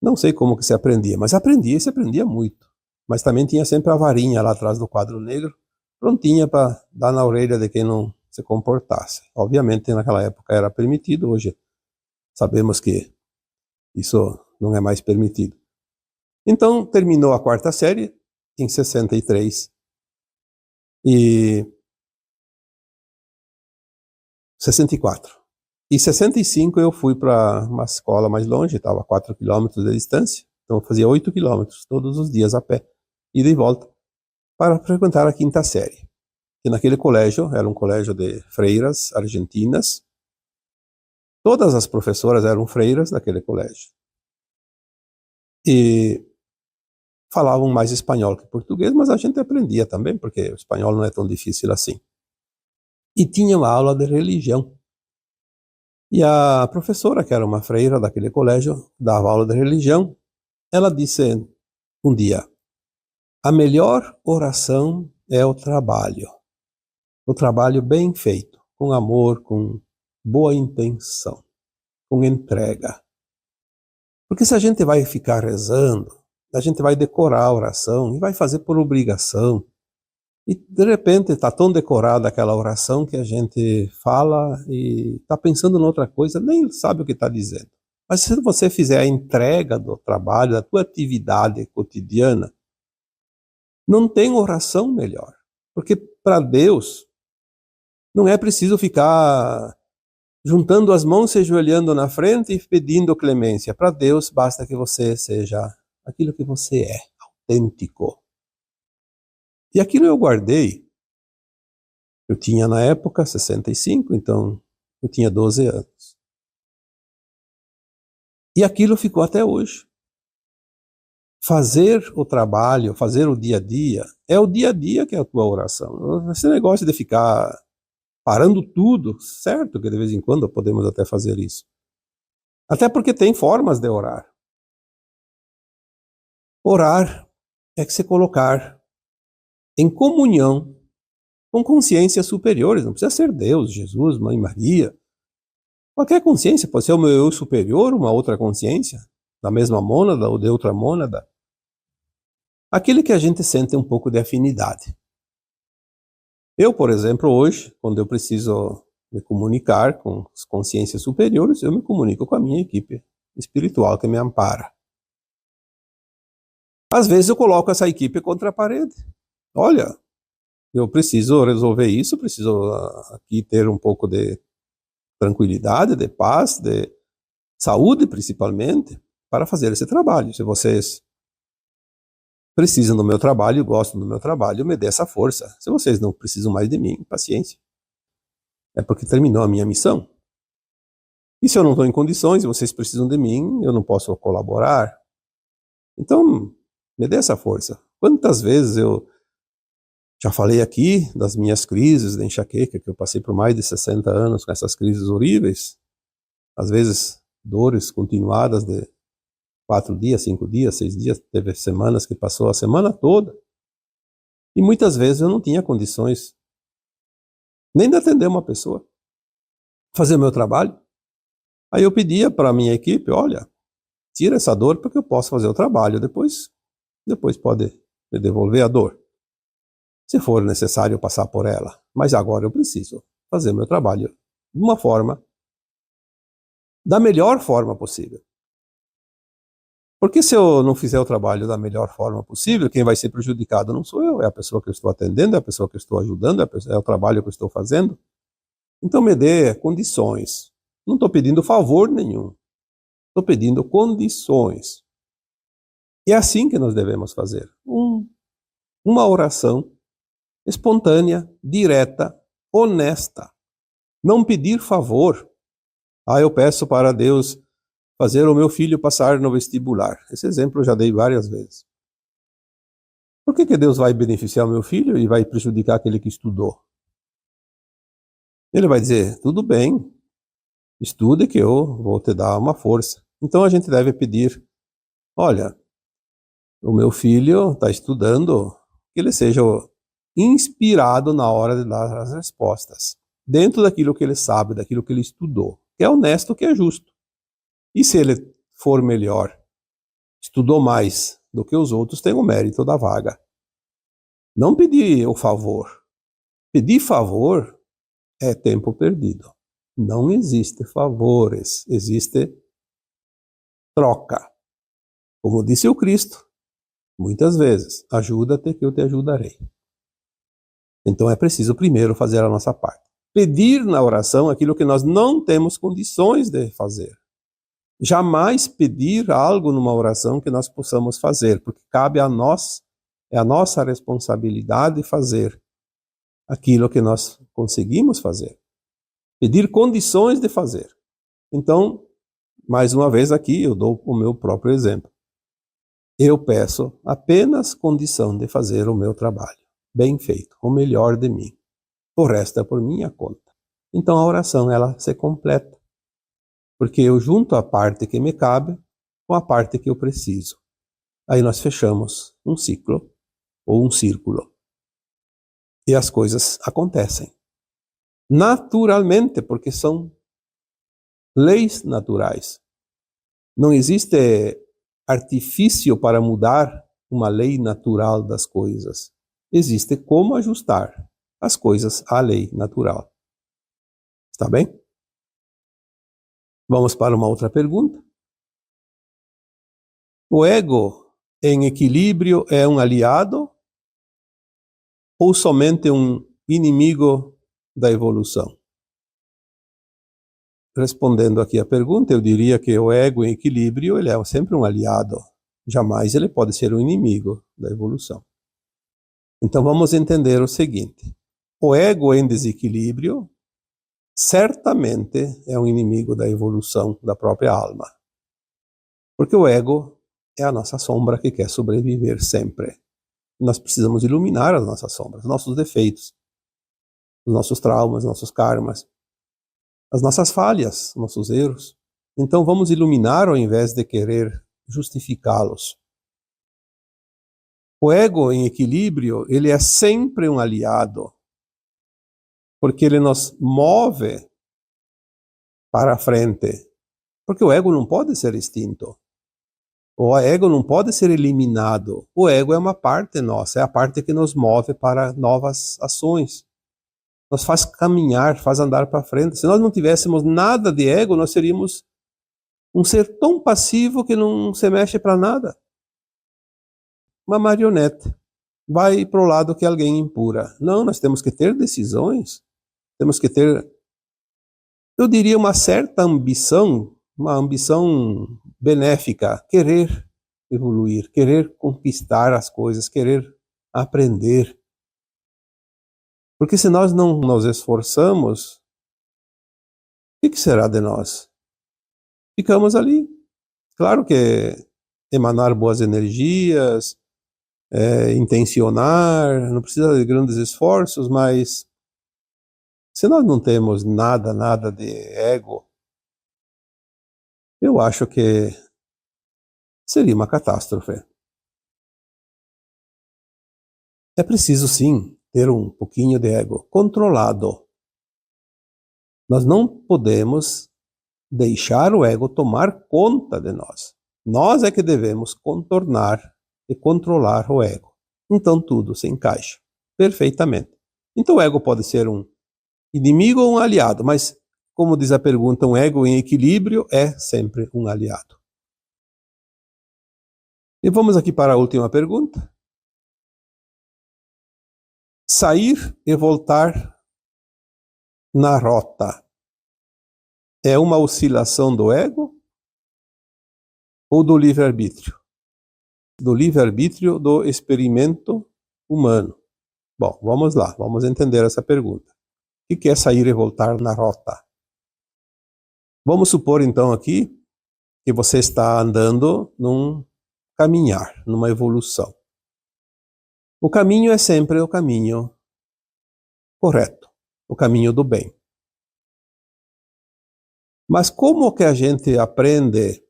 Não sei como que se aprendia, mas aprendia e se aprendia muito. Mas também tinha sempre a varinha lá atrás do quadro negro, prontinha para dar na orelha de quem não se comportasse. Obviamente naquela época era permitido, hoje sabemos que isso não é mais permitido. Então terminou a 4ª série em 63 e 64. Em 65 eu fui para uma escola mais longe, estava a 4 quilômetros de distância, então eu fazia 8 quilômetros todos os dias a pé, ida e volta, para frequentar a 5ª série. E naquele colégio, era um colégio de freiras argentinas, todas as professoras eram freiras daquele colégio. E falavam mais espanhol que português, mas a gente aprendia também, porque o espanhol não é tão difícil assim. E tinha uma aula de religião. E a professora, que era uma freira daquele colégio, dava aula de religião, ela disse um dia: a melhor oração é o trabalho bem feito, com amor, com boa intenção, com entrega. Porque se a gente vai ficar rezando, a gente vai decorar a oração e vai fazer por obrigação, e de repente está tão decorada aquela oração que a gente fala e está pensando em outra coisa, nem sabe o que está dizendo. Mas se você fizer a entrega do trabalho, da tua atividade cotidiana, não tem oração melhor. Porque para Deus não é preciso ficar juntando as mãos, se ajoelhando na frente e pedindo clemência. Para Deus basta que você seja aquilo que você é, autêntico. E aquilo eu guardei. Eu tinha na época 65, então eu tinha 12 anos. E aquilo ficou até hoje. Fazer o trabalho, fazer o dia a dia, é o dia a dia que é a tua oração. Esse negócio de ficar parando tudo, certo que de vez em quando podemos até fazer isso. Até porque tem formas de orar. Orar é que se colocar em comunhão com consciências superiores, não precisa ser Deus, Jesus, Mãe Maria. Qualquer consciência, pode ser o meu eu superior, uma outra consciência, da mesma mônada ou de outra mônada. Aquele que a gente sente um pouco de afinidade. Eu, por exemplo, hoje, quando eu preciso me comunicar com as consciências superiores, eu me comunico com a minha equipe espiritual que me ampara. Às vezes eu coloco essa equipe contra a parede. Olha, eu preciso resolver isso, preciso aqui ter um pouco de tranquilidade, de paz, de saúde principalmente, para fazer esse trabalho. Se vocês precisam do meu trabalho, gostam do meu trabalho, me dê essa força. Se vocês não precisam mais de mim, paciência. É porque terminou a minha missão. E se eu não estou em condições e vocês precisam de mim, eu não posso colaborar. Então, me dê essa força. Quantas vezes eu já falei aqui das minhas crises de enxaqueca, que eu passei por mais de 60 anos com essas crises horríveis, às vezes dores continuadas de 4 dias, 5 dias, 6 dias, teve semanas que passou a semana toda. E muitas vezes eu não tinha condições nem de atender uma pessoa, fazer o meu trabalho. Aí eu pedia para a minha equipe, olha, tira essa dor porque eu posso fazer o trabalho, depois pode me devolver a dor, se for necessário passar por ela. Mas agora eu preciso fazer meu trabalho de uma forma, da melhor forma possível. Porque se eu não fizer o trabalho da melhor forma possível, quem vai ser prejudicado não sou eu, é a pessoa que eu estou atendendo, é a pessoa que eu estou ajudando, é o trabalho que eu estou fazendo. Então me dê condições. Não estou pedindo favor nenhum. Estou pedindo condições. E é assim que nós devemos fazer. Uma oração espontânea, direta, honesta. Não pedir favor. Eu peço para Deus fazer o meu filho passar no vestibular. Esse exemplo eu já dei várias vezes. Por que Deus vai beneficiar o meu filho e vai prejudicar aquele que estudou? Ele vai dizer, tudo bem, estude que eu vou te dar uma força. Então a gente deve pedir, olha, o meu filho está estudando, que ele seja inspirado na hora de dar as respostas, dentro daquilo que ele sabe, daquilo que ele estudou, que é honesto, que é justo. E se ele for melhor, estudou mais do que os outros, tem o mérito da vaga. Não pedir o favor. Pedir favor é tempo perdido. Não existe favores, existe troca. Como disse o Cristo, muitas vezes, ajuda-te que eu te ajudarei. Então é preciso primeiro fazer a nossa parte. Pedir na oração aquilo que nós não temos condições de fazer. Jamais pedir algo numa oração que nós possamos fazer, porque cabe a nós, é a nossa responsabilidade fazer aquilo que nós conseguimos fazer. Pedir condições de fazer. Então, mais uma vez aqui, eu dou o meu próprio exemplo. Eu peço apenas condição de fazer o meu trabalho, bem feito, o melhor de mim. O resto é por minha conta. Então a oração, ela se completa. Porque eu junto a parte que me cabe com a parte que eu preciso. Aí nós fechamos um ciclo ou um círculo. E as coisas acontecem. Naturalmente, porque são leis naturais. Não existe artifício para mudar uma lei natural das coisas. Existe como ajustar as coisas à lei natural. Está bem? Vamos para uma outra pergunta. O ego em equilíbrio é um aliado ou somente um inimigo da evolução? Respondendo aqui a pergunta, eu diria que o ego em equilíbrio ele é sempre um aliado. Jamais ele pode ser um inimigo da evolução. Então vamos entender o seguinte. O ego em desequilíbrio certamente é um inimigo da evolução da própria alma. Porque o ego é a nossa sombra que quer sobreviver sempre. Nós precisamos iluminar as nossas sombras, nossos defeitos, os nossos traumas, nossos karmas, as nossas falhas, nossos erros. Então vamos iluminar ao invés de querer justificá-los. O ego em equilíbrio, ele é sempre um aliado, porque ele nos move para a frente. Porque o ego não pode ser extinto. O ego não pode ser eliminado. O ego é uma parte nossa, é a parte que nos move para novas ações. Nos faz caminhar, faz andar para frente. Se nós não tivéssemos nada de ego, nós seríamos um ser tão passivo que não se mexe para nada. Uma marionete. Vai para o lado que alguém empurra. Não, nós temos que ter decisões. Temos que ter, eu diria, uma certa ambição, uma ambição benéfica, querer evoluir, querer conquistar as coisas, querer aprender. Porque se nós não nos esforçamos, o que será de nós? Ficamos ali. Claro que emanar boas energias, intencionar, não precisa de grandes esforços, mas se nós não temos nada de ego, eu acho que seria uma catástrofe. É preciso sim ter um pouquinho de ego controlado. Nós não podemos deixar o ego tomar conta de nós. Nós é que devemos contornar e controlar o ego. Então tudo se encaixa perfeitamente. Então o ego pode ser um inimigo ou um aliado, mas, como diz a pergunta, um ego em equilíbrio é sempre um aliado. E vamos aqui para a última pergunta. Sair e voltar na rota é uma oscilação do ego ou do livre-arbítrio? Do livre-arbítrio do experimento humano. Bom, vamos lá, vamos entender essa pergunta. O que é sair e voltar na rota? Vamos supor então aqui que você está andando num caminhar, numa evolução. O caminho é sempre o caminho correto, o caminho do bem. Mas como que a gente aprende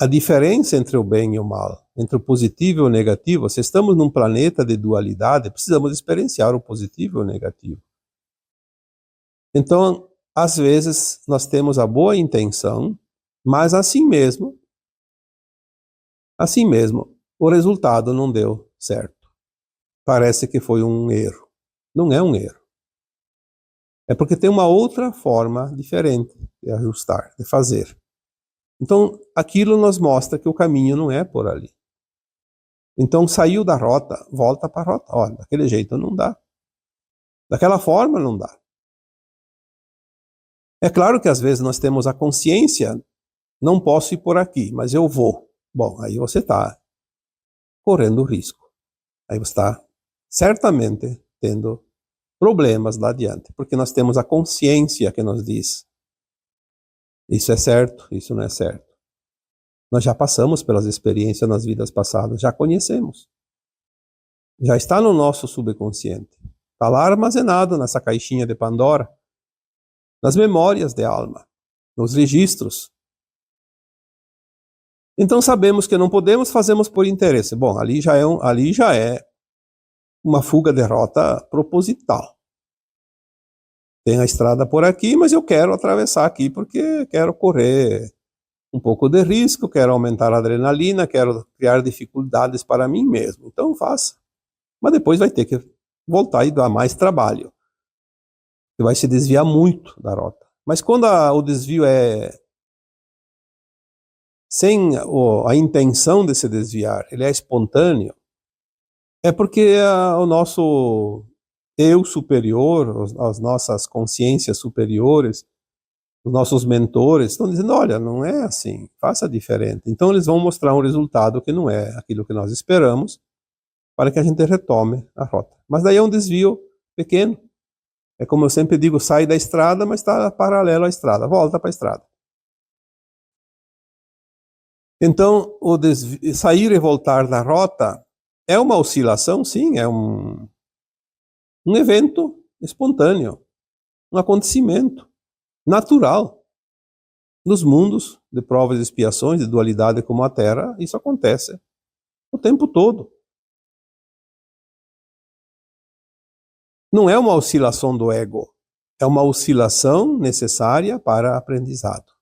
a diferença entre o bem e o mal, entre o positivo e o negativo? Se estamos num planeta de dualidade, precisamos experienciar o positivo e o negativo. Então, às vezes, nós temos a boa intenção, mas assim mesmo, o resultado não deu certo. Parece que foi um erro. Não é um erro. É porque tem uma outra forma diferente de ajustar, de fazer. Então, aquilo nos mostra que o caminho não é por ali. Então, saiu da rota, volta para a rota. Olha, daquele jeito não dá. Daquela forma não dá. É claro que às vezes nós temos a consciência, não posso ir por aqui, mas eu vou. Bom, aí você está correndo risco. Aí você está certamente tendo problemas lá adiante, porque nós temos a consciência que nos diz isso é certo, isso não é certo. Nós já passamos pelas experiências nas vidas passadas, já conhecemos. Já está no nosso subconsciente. Está lá armazenado nessa caixinha de Pandora, nas memórias de alma, nos registros. Então sabemos que não podemos, fazemos por interesse. Bom, ali já é uma fuga de rota proposital. Tem a estrada por aqui, mas eu quero atravessar aqui porque quero correr um pouco de risco, quero aumentar a adrenalina, quero criar dificuldades para mim mesmo. Então faça. Mas depois vai ter que voltar e dar mais trabalho. Você vai se desviar muito da rota. Mas quando o desvio é sem a intenção de se desviar, ele é espontâneo, é porque o nosso eu superior, as nossas consciências superiores, os nossos mentores estão dizendo, olha, não é assim, faça diferente. Então eles vão mostrar um resultado que não é aquilo que nós esperamos, para que a gente retome a rota. Mas daí é um desvio pequeno. É como eu sempre digo, sai da estrada, mas está paralelo à estrada, volta para a estrada. Então, sair e voltar da rota é uma oscilação, sim, é um evento espontâneo, um acontecimento natural. Nos mundos de provas e expiações, de dualidade como a Terra, isso acontece o tempo todo. Não é uma oscilação do ego, é uma oscilação necessária para aprendizado.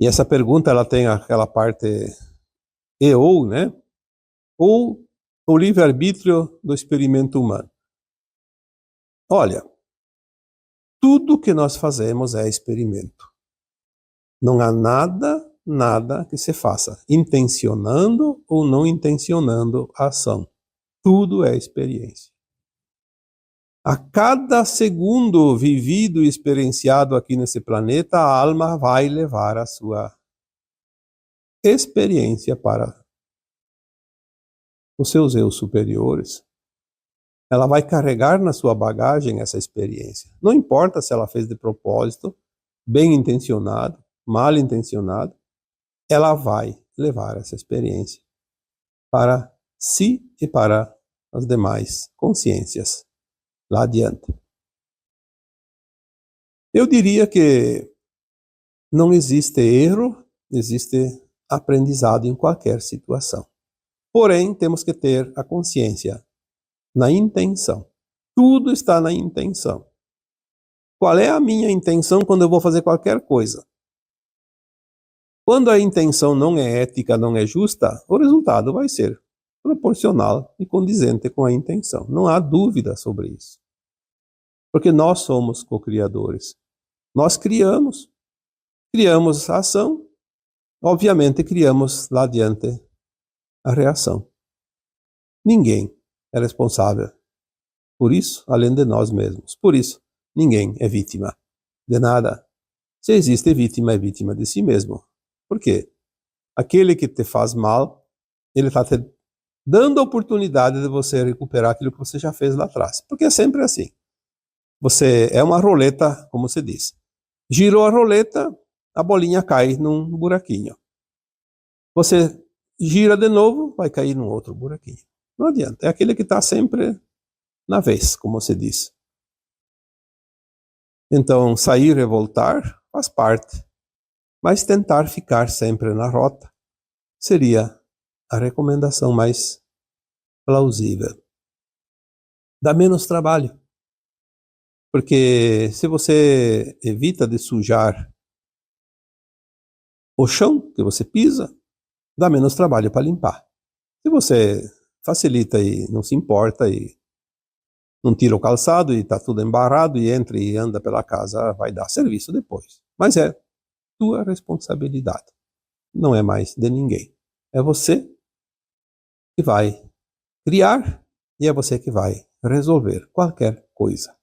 E essa pergunta, ela tem aquela parte e ou, né? Ou o livre-arbítrio do experimento humano. Olha, tudo que nós fazemos é experimento. Não há nada que se faça intencionando ou não intencionando a ação. Tudo é experiência. A cada segundo vivido e experienciado aqui nesse planeta, a alma vai levar a sua experiência para os seus eu superiores. Ela vai carregar na sua bagagem essa experiência. Não importa se ela fez de propósito, bem intencionado, mal intencionado, ela vai levar essa experiência para si e para as demais consciências lá adiante. Eu diria que não existe erro, existe aprendizado em qualquer situação. Porém, temos que ter a consciência na intenção. Tudo está na intenção. Qual é a minha intenção quando eu vou fazer qualquer coisa? Quando a intenção não é ética, não é justa, o resultado vai ser proporcional e condizente com a intenção. Não há dúvida sobre isso. Porque nós somos co-criadores. Nós criamos a ação obviamente criamos lá adiante a reação. Ninguém é responsável por isso, além de nós mesmos. Por isso, ninguém é vítima de nada. Se existe vítima, é vítima de si mesmo. Por quê? Aquele que te faz mal, ele está te dando a oportunidade de você recuperar aquilo que você já fez lá atrás. Porque é sempre assim. Você é uma roleta, como se diz. Girou a roleta, a bolinha cai num buraquinho. Você gira de novo, vai cair num outro buraquinho. Não adianta. É aquele que está sempre na vez, como se diz. Então, sair e voltar faz parte. Mas tentar ficar sempre na rota seria a recomendação mais plausível. Dá menos trabalho. Porque se você evita de sujar o chão que você pisa, dá menos trabalho para limpar. Se você facilita e não se importa e não tira o calçado e está tudo embarrado e entra e anda pela casa, vai dar serviço depois. Mas é tua responsabilidade. Não é mais de ninguém. É você que vai criar e é você que vai resolver qualquer coisa.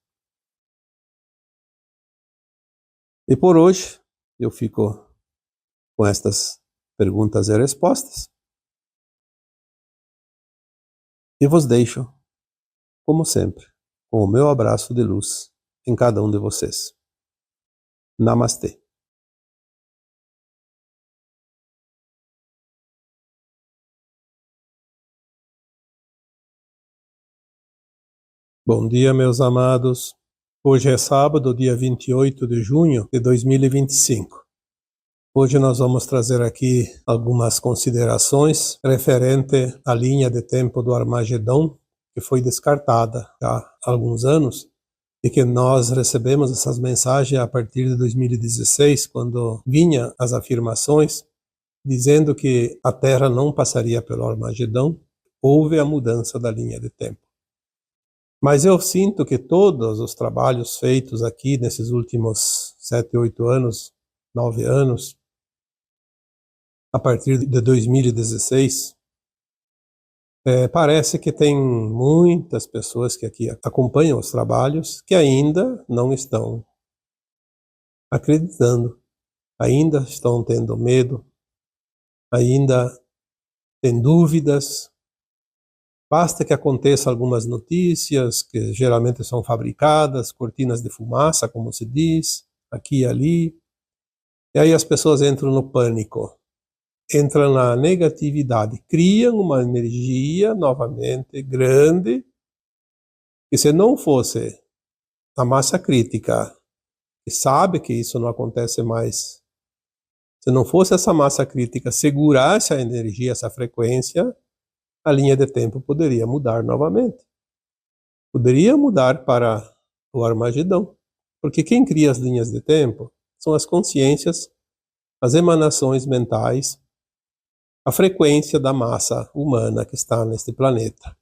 E por hoje eu fico com estas perguntas e respostas e vos deixo, como sempre, com o meu abraço de luz em cada um de vocês. Namastê. Bom dia, meus amados. Hoje é sábado, dia 28 de junho de 2025. Hoje nós vamos trazer aqui algumas considerações referente à linha de tempo do Armagedon, que foi descartada há alguns anos, e que nós recebemos essas mensagens a partir de 2016, quando vinha as afirmações dizendo que a Terra não passaria pelo Armagedon, houve a mudança da linha de tempo. Mas eu sinto que todos os trabalhos feitos aqui nesses últimos 7, 8 anos, 9 anos, a partir de 2016, parece que tem muitas pessoas que aqui acompanham os trabalhos que ainda não estão acreditando, ainda estão tendo medo, ainda têm dúvidas. Basta que aconteça algumas notícias, que geralmente são fabricadas, cortinas de fumaça, como se diz, aqui e ali, e aí as pessoas entram no pânico, entram na negatividade, criam uma energia novamente grande, que se não fosse a massa crítica, que sabe que isso não acontece mais, se não fosse essa massa crítica segurar essa energia, essa frequência, a linha de tempo poderia mudar novamente. Poderia mudar para o Armagedon, porque quem cria as linhas de tempo são as consciências, as emanações mentais, a frequência da massa humana que está neste planeta.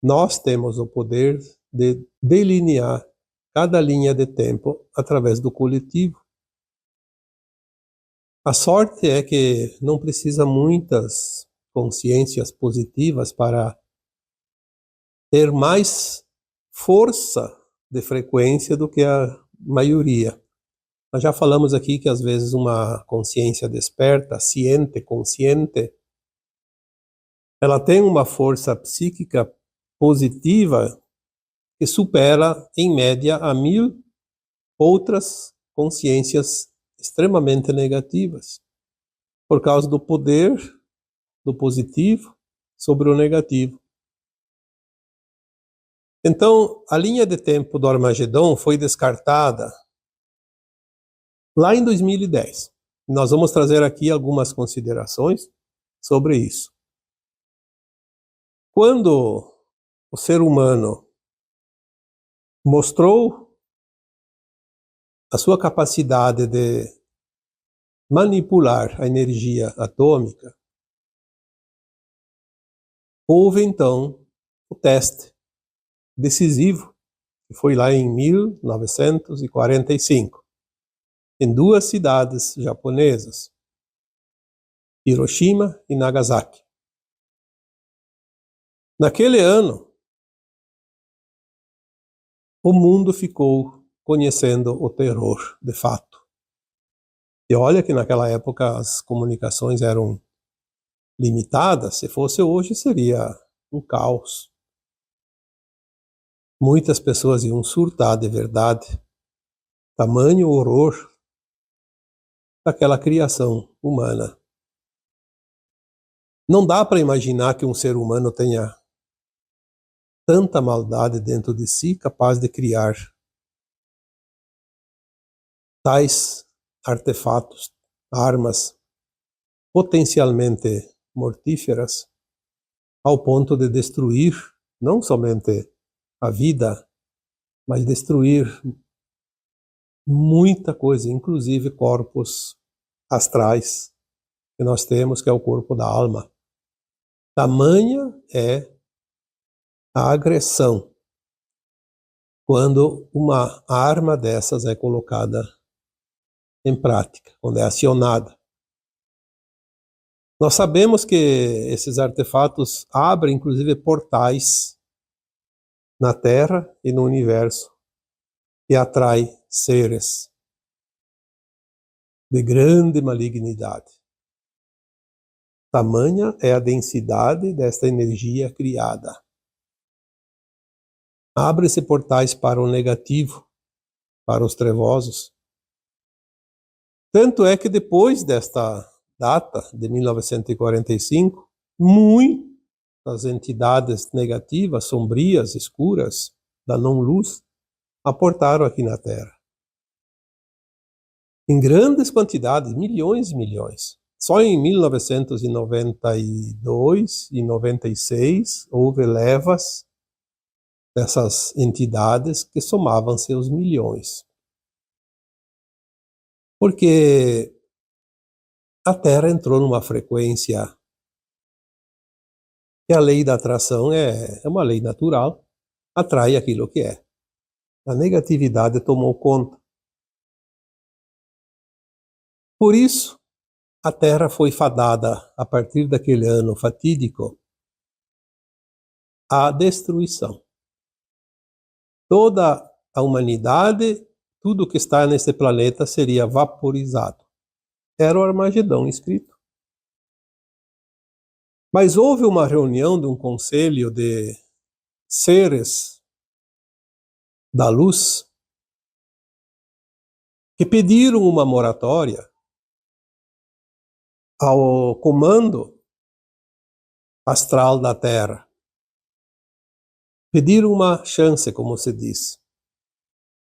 Nós temos o poder de delinear cada linha de tempo através do coletivo. A sorte é que não precisa muitas consciências positivas para ter mais força de frequência do que a maioria. Nós já falamos aqui que às vezes uma consciência desperta, ciente, consciente, ela tem uma força psíquica positiva que supera, em média, a 1000 outras consciências extremamente negativas, por causa do poder do positivo sobre o negativo. Então, a linha de tempo do Armagedon foi descartada lá em 2010. Nós vamos trazer aqui algumas considerações sobre isso. Quando o ser humano mostrou a sua capacidade de manipular a energia atômica, houve então o teste decisivo, que foi lá em 1945, em 2 cidades japonesas. Hiroshima e Nagasaki. Naquele ano, o mundo ficou conhecendo o terror, de fato. E olha que naquela época as comunicações eram limitadas. Se fosse hoje, seria um caos. Muitas pessoas iam surtar de verdade. Tamanho horror daquela criação humana. Não dá para imaginar que um ser humano tenha tanta maldade dentro de si, capaz de criar tais artefatos, armas potencialmente mortíferas, ao ponto de destruir não somente a vida, mas destruir muita coisa, inclusive corpos astrais que nós temos, que é o corpo da alma. Tamanha é a agressão quando uma arma dessas é colocada em prática, quando é acionada. Nós sabemos que esses artefatos abrem, inclusive, portais na Terra e no universo e atraem seres de grande malignidade. Tamanha é a densidade desta energia criada. Abre-se portais para o negativo, para os trevosos. Tanto é que depois desta data, de 1945, muitas entidades negativas, sombrias, escuras, da não-luz, aportaram aqui na Terra. Em grandes quantidades, milhões e milhões. Só em 1992 e 96 houve levas dessas entidades que somavam seus milhões. Porque a Terra entrou numa frequência que a lei da atração é uma lei natural, atrai aquilo que é. A negatividade tomou conta. Por isso, a Terra foi fadada, a partir daquele ano fatídico, à destruição. Toda a humanidade, tudo que está nesse planeta seria vaporizado. Era o Armagedão escrito. Mas houve uma reunião de um conselho de seres da luz que pediram uma moratória ao comando astral da Terra. Pediram uma chance, como se diz,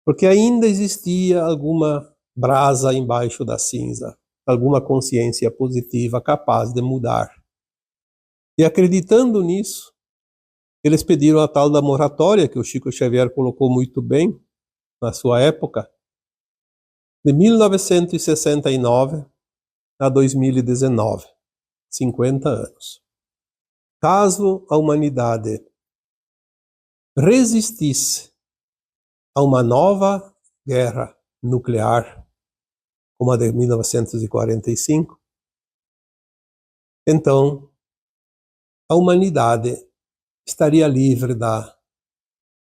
porque ainda existia alguma brasa embaixo da cinza, alguma consciência positiva capaz de mudar. E acreditando nisso, eles pediram a tal da moratória, que o Chico Xavier colocou muito bem na sua época, de 1969 a 2019, 50 anos. Caso a humanidade resistisse a uma nova guerra nuclear, como a de 1945, então a humanidade estaria livre da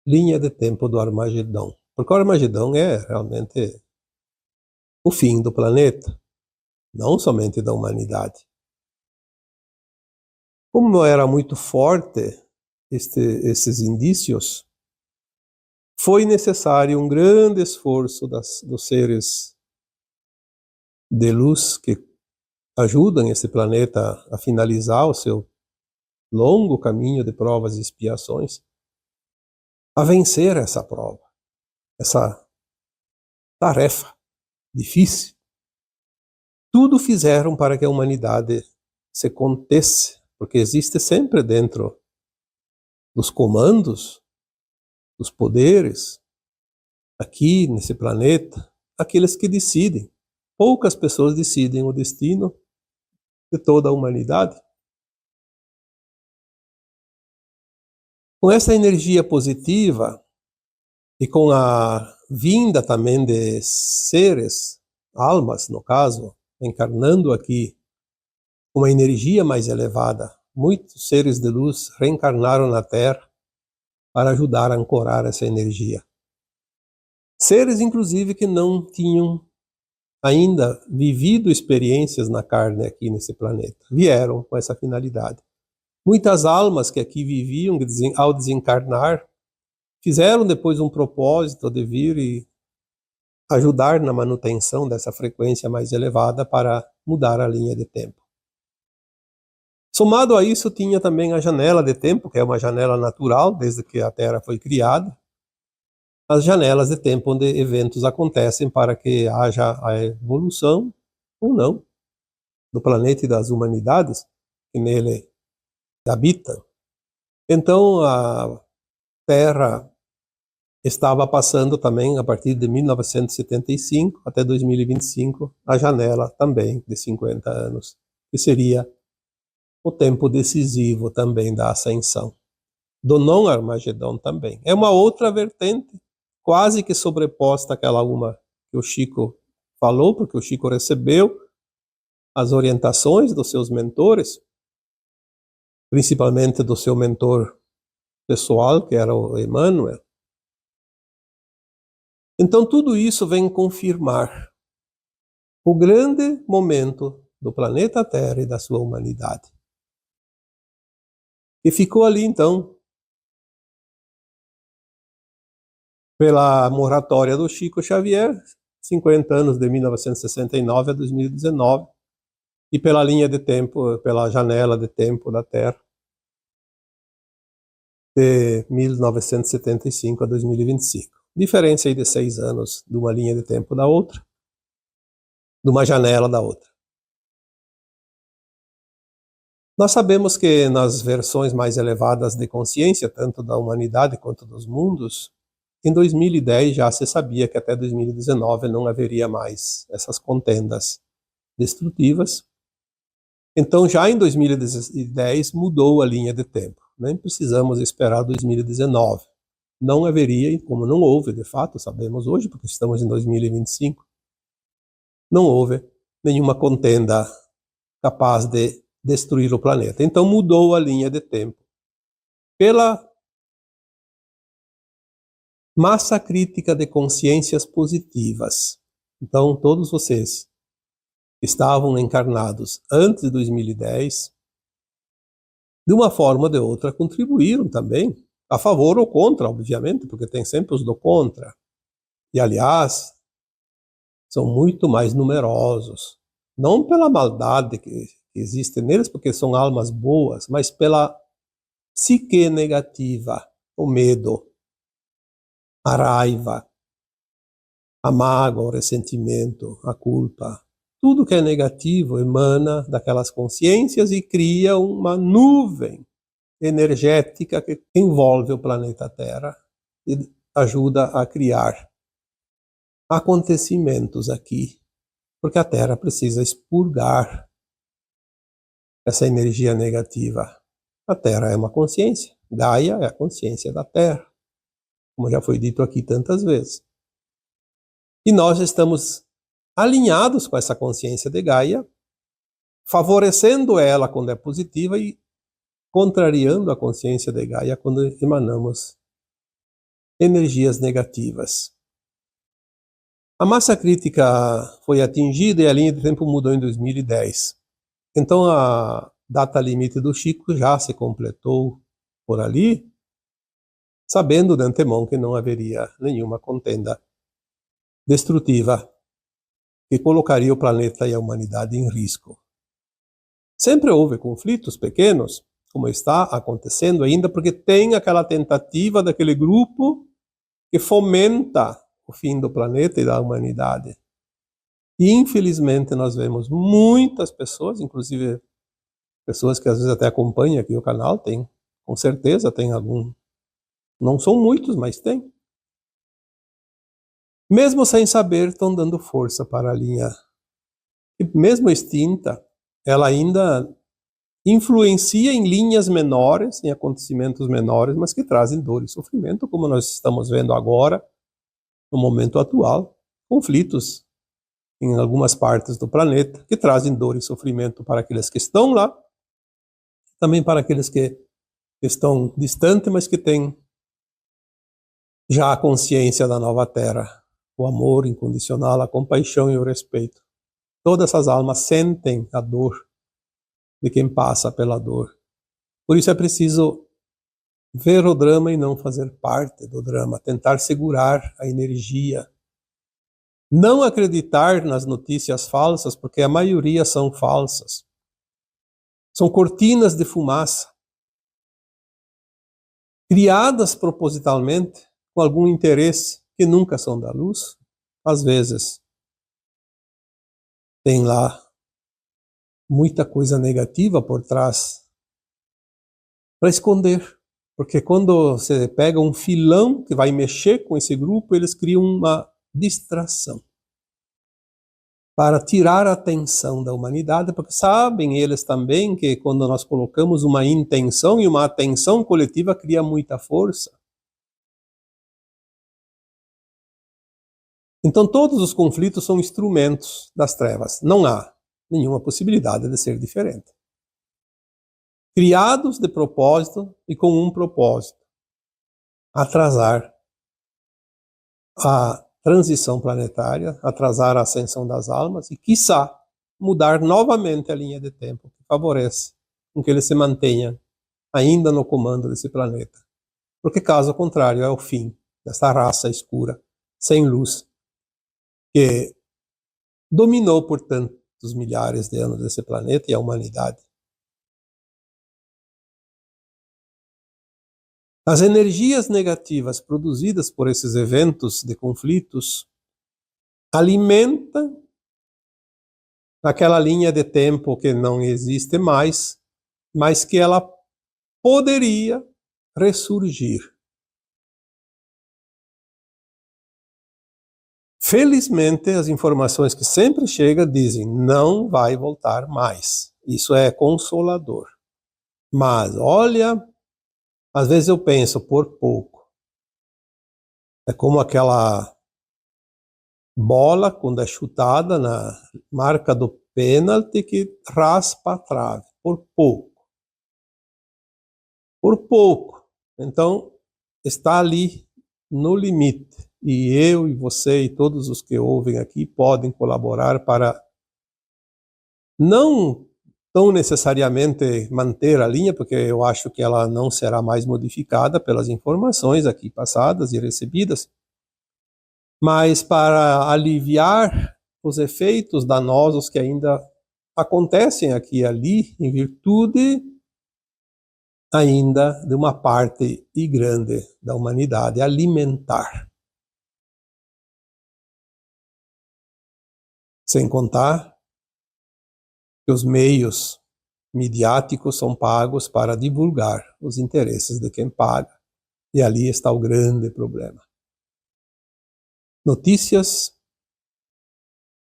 linha de tempo do Armagedão. Porque o Armagedão é realmente o fim do planeta, não somente da humanidade. Como era muito forte esses indícios, foi necessário um grande esforço dos seres de luz que ajudam esse planeta a finalizar o seu longo caminho de provas e expiações, a vencer essa prova, essa tarefa difícil. Tudo fizeram para que a humanidade se contesse, porque existe sempre dentro dos comandos, dos poderes, aqui nesse planeta, aqueles que decidem. Poucas pessoas decidem o destino de toda a humanidade. Com essa energia positiva e com a vinda também de seres, almas no caso, encarnando aqui uma energia mais elevada. Muitos seres de luz reencarnaram na Terra para ajudar a ancorar essa energia. Seres, inclusive, que não tinham ainda vivido experiências na carne aqui nesse planeta, vieram com essa finalidade. Muitas almas que aqui viviam, ao desencarnar, fizeram depois um propósito de vir e ajudar na manutenção dessa frequência mais elevada para mudar a linha de tempo. Somado a isso, tinha também a janela de tempo, que é uma janela natural, desde que a Terra foi criada, as janelas de tempo onde eventos acontecem para que haja a evolução, ou não, do planeta e das humanidades que nele habitam. Então, a Terra estava passando também, a partir de 1975 até 2025, a janela também de 50 anos, que seria o tempo decisivo também da ascensão. Do não-Armagedon também. É uma outra vertente, quase que sobreposta àquela uma que o Chico falou, porque o Chico recebeu as orientações dos seus mentores, principalmente do seu mentor pessoal, que era o Emmanuel. Então tudo isso vem confirmar o grande momento do planeta Terra e da sua humanidade. E ficou ali então, pela moratória do Chico Xavier, 50 anos de 1969 a 2019, e pela linha de tempo, pela janela de tempo da Terra, de 1975 a 2025. Diferença aí de 6 anos de uma linha de tempo da outra, de uma janela da outra. Nós sabemos que nas versões mais elevadas de consciência, tanto da humanidade quanto dos mundos, em 2010 já se sabia que até 2019 não haveria mais essas contendas destrutivas. Então já em 2010 mudou a linha de tempo. Nem precisamos esperar 2019. Não haveria, e como não houve, de fato, sabemos hoje, porque estamos em 2025, não houve nenhuma contenda capaz de destruir o planeta. Então mudou a linha de tempo pela massa crítica de consciências positivas. Então todos vocês que estavam encarnados antes de 2010, de uma forma ou de outra, contribuíram também, a favor ou contra, obviamente, porque tem sempre os do contra. E, aliás, são muito mais numerosos. Não pela maldade que existe neles, porque são almas boas, mas pela psique negativa, o medo, a raiva, a mágoa, o ressentimento, a culpa. Tudo que é negativo emana daquelas consciências e cria uma nuvem energética que envolve o planeta Terra e ajuda a criar acontecimentos aqui, porque a Terra precisa expurgar essa energia negativa. A Terra é uma consciência, Gaia é a consciência da Terra, como já foi dito aqui tantas vezes. E nós estamos alinhados com essa consciência de Gaia, favorecendo ela quando é positiva e contrariando a consciência de Gaia quando emanamos energias negativas. A massa crítica foi atingida e a linha de tempo mudou em 2010. Então a data limite do Chico já se completou por ali, sabendo de antemão que não haveria nenhuma contenda destrutiva que colocaria o planeta e a humanidade em risco. Sempre houve conflitos pequenos, como está acontecendo ainda, porque tem aquela tentativa daquele grupo que fomenta o fim do planeta e da humanidade. E infelizmente nós vemos muitas pessoas, inclusive pessoas que às vezes até acompanham aqui o canal, tem, com certeza tem algum, não são muitos, mas tem. Mesmo sem saber, estão dando força para a linha. E mesmo extinta, ela ainda influencia em linhas menores, em acontecimentos menores, mas que trazem dor e sofrimento, como nós estamos vendo agora, no momento atual, conflitos em algumas partes do planeta, que trazem dor e sofrimento para aqueles que estão lá, também para aqueles que estão distantes, mas que têm já a consciência da nova terra, o amor incondicional, a compaixão e o respeito. Todas essas almas sentem a dor de quem passa pela dor. Por isso é preciso ver o drama e não fazer parte do drama, tentar segurar a energia, não acreditar nas notícias falsas, porque a maioria são falsas. São cortinas de fumaça, criadas propositalmente com algum interesse, que nunca são da luz. Às vezes tem lá muita coisa negativa por trás para esconder. Porque quando você pega um filão que vai mexer com esse grupo, eles criam uma distração para tirar a atenção da humanidade, porque sabem eles também que quando nós colocamos uma intenção e uma atenção coletiva, cria muita força. Então todos os conflitos são instrumentos das trevas. Não há nenhuma possibilidade de ser diferente. Criados de propósito e com um propósito: atrasar a transição planetária, atrasar a ascensão das almas e, quiçá, mudar novamente a linha de tempo que favorece com que ele se mantenha ainda no comando desse planeta. Porque, caso contrário, é o fim dessa raça escura, sem luz, que dominou por tantos milhares de anos esse planeta e a humanidade. As energias negativas produzidas por esses eventos de conflitos alimentam aquela linha de tempo que não existe mais, mas que ela poderia ressurgir. Felizmente, as informações que sempre chegam dizem: não vai voltar mais. Isso é consolador. Mas, olha, às vezes eu penso, por pouco. É como aquela bola, quando é chutada na marca do pênalti, que raspa a trave. Por pouco. Por pouco. Então, está ali no limite. E eu e você e todos os que ouvem aqui podem colaborar para não tão necessariamente manter a linha, porque eu acho que ela não será mais modificada pelas informações aqui passadas e recebidas, mas para aliviar os efeitos danosos que ainda acontecem aqui e ali, em virtude ainda de uma parte e grande da humanidade alimentar. Sem contar que os meios midiáticos são pagos para divulgar os interesses de quem paga. E ali está o grande problema. Notícias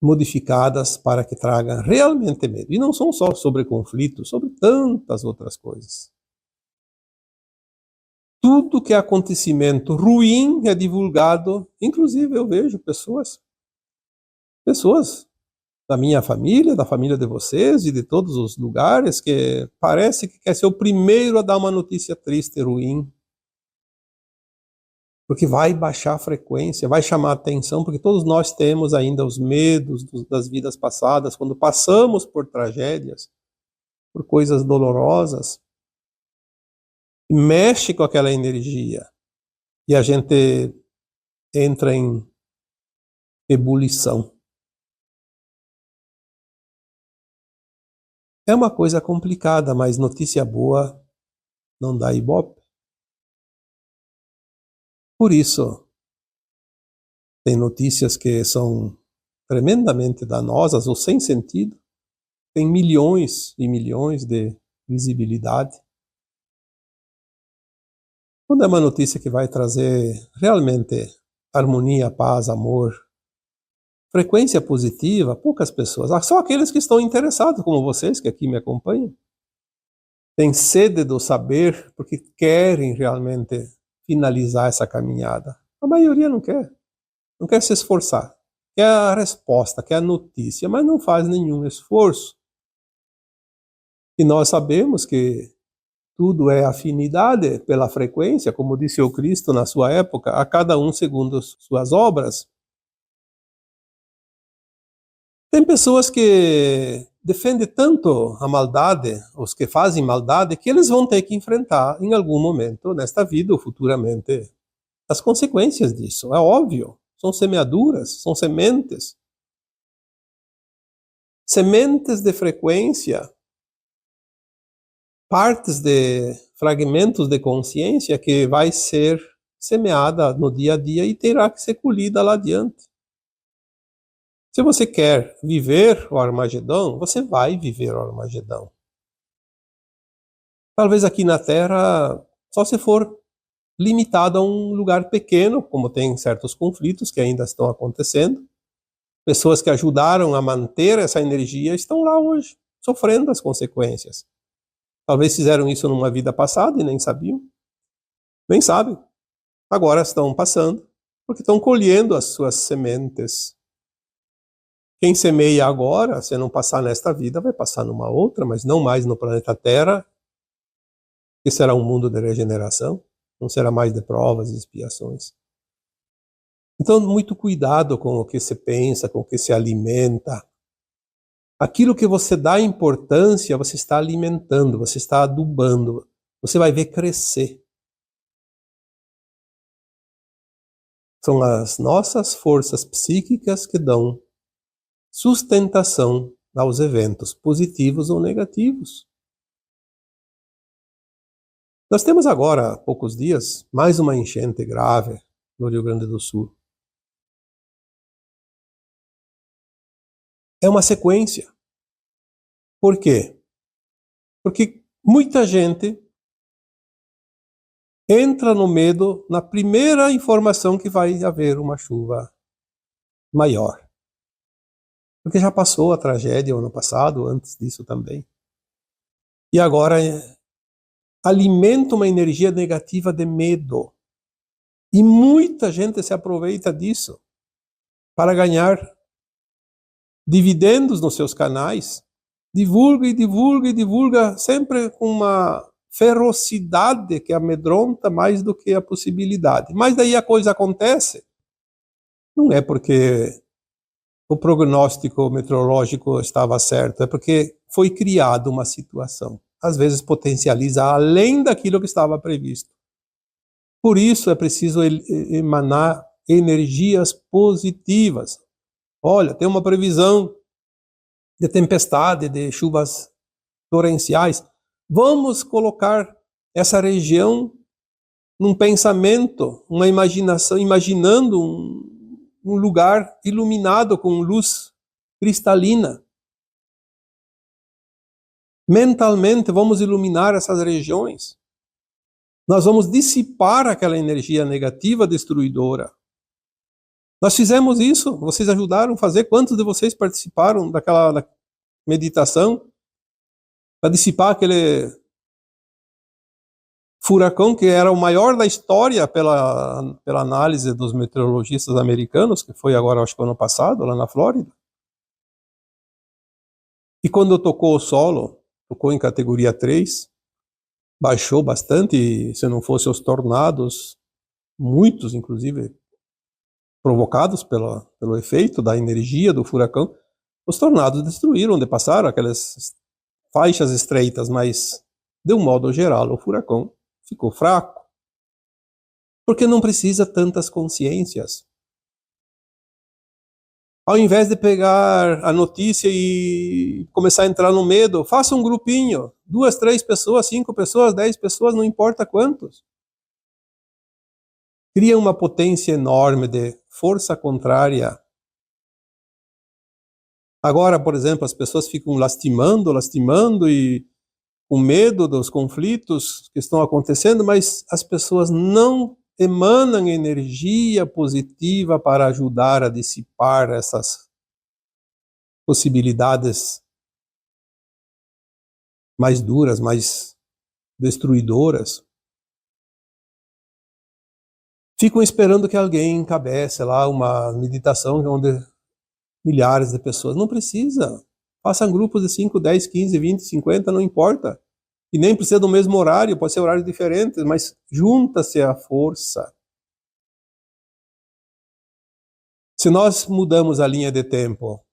modificadas para que tragam realmente medo. E não são só sobre conflitos, sobre tantas outras coisas. Tudo que é acontecimento ruim é divulgado. Inclusive eu vejo pessoas da minha família, da família de vocês e de todos os lugares, que parece que quer ser o primeiro a dar uma notícia triste e ruim. Porque vai baixar a frequência, vai chamar a atenção, porque todos nós temos ainda os medos das vidas passadas, quando passamos por tragédias, por coisas dolorosas, mexe com aquela energia e a gente entra em ebulição. É uma coisa complicada, mas notícia boa não dá ibope. Por isso, tem notícias que são tremendamente danosas ou sem sentido, tem milhões e milhões de visibilidade. Quando é uma notícia que vai trazer realmente harmonia, paz, amor, frequência positiva, poucas pessoas, só aqueles que estão interessados, como vocês que aqui me acompanham, têm sede do saber porque querem realmente finalizar essa caminhada. A maioria não quer se esforçar. quer a resposta, quer a notícia, mas não faz nenhum esforço. E nós sabemos que tudo é afinidade pela frequência, como disse o Cristo na sua época, a cada um segundo suas obras. Tem pessoas que defendem tanto a maldade, os que fazem maldade, que eles vão ter que enfrentar em algum momento, nesta vida ou futuramente, as consequências disso. É óbvio. São semeaduras, são sementes. Sementes de frequência, partes de fragmentos de consciência que vai ser semeada no dia a dia e terá que ser colhida lá adiante. Se você quer viver o Armagedão, você vai viver o Armagedão. Talvez aqui na Terra, só se for limitado a um lugar pequeno, como tem certos conflitos que ainda estão acontecendo. Pessoas que ajudaram a manter essa energia estão lá hoje, sofrendo as consequências. Talvez fizeram isso numa vida passada e nem sabiam. Nem sabem. Agora estão passando, porque estão colhendo as suas sementes. Quem semeia agora, se não passar nesta vida, vai passar numa outra, mas não mais no planeta Terra, que será um mundo de regeneração, não será mais de provas e expiações. Então, muito cuidado com o que se pensa, com o que se alimenta. Aquilo que você dá importância, você está alimentando, você está adubando, você vai ver crescer. São as nossas forças psíquicas que dão sustentação aos eventos positivos ou negativos. Nós temos agora, há poucos dias, mais uma enchente grave no Rio Grande do Sul. É uma sequência. Por quê? Porque muita gente entra no medo na primeira informação que vai haver uma chuva maior. Porque já passou a tragédia ano passado, antes disso também. E agora alimenta uma energia negativa de medo. E muita gente se aproveita disso para ganhar dividendos nos seus canais. Divulga e divulga e divulga, sempre com uma ferocidade que amedronta mais do que a possibilidade. Mas daí a coisa acontece. Não é porque o prognóstico meteorológico estava certo, é porque foi criada uma situação. Às vezes potencializa além daquilo que estava previsto. Por isso é preciso emanar energias positivas. Olha, tem uma previsão de tempestade, de chuvas torrenciais. Vamos colocar essa região num pensamento, uma imaginação, imaginando um lugar iluminado com luz cristalina. Mentalmente, vamos iluminar essas regiões. Nós vamos dissipar aquela energia negativa destruidora. Nós fizemos isso, vocês ajudaram a fazer. Quantos de vocês participaram daquela meditação para dissipar aquele furacão que era o maior da história pela análise dos meteorologistas americanos, que foi agora, acho que ano passado, lá na Flórida? E quando tocou o solo, tocou em categoria 3, baixou bastante, e se não fosse os tornados, muitos inclusive, provocados pelo efeito da energia do furacão, os tornados destruíram onde passaram aquelas faixas estreitas, mas de um modo geral o furacão ficou fraco. Porque não precisa tantas consciências. Ao invés de pegar a notícia e começar a entrar no medo, faça um grupinho, 2, 3 pessoas, 5 pessoas, 10 pessoas, não importa quantos. Cria uma potência enorme de força contrária. Agora, por exemplo, as pessoas ficam lastimando e com medo dos conflitos que estão acontecendo, mas as pessoas não emanam energia positiva para ajudar a dissipar essas possibilidades mais duras, mais destruidoras. Ficam esperando que alguém encabece lá uma meditação onde milhares de pessoas. Não precisa. Façam grupos de 5, 10, 15, 20, 50, não importa. E nem precisa do mesmo horário, pode ser horários diferentes, mas junta-se a força. Se nós mudamos a linha de tempo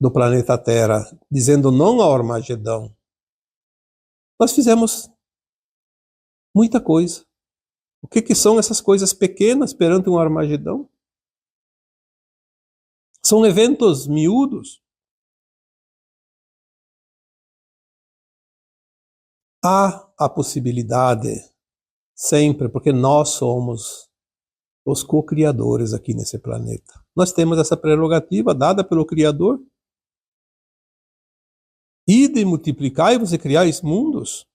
do planeta Terra, dizendo não ao Armagedão, nós fizemos muita coisa. O que são essas coisas pequenas perante um Armagedão? São eventos miúdos. Há a possibilidade, sempre, porque nós somos os co-criadores aqui nesse planeta. Nós temos essa prerrogativa dada pelo Criador. Ide multiplicai-vos e criais mundos.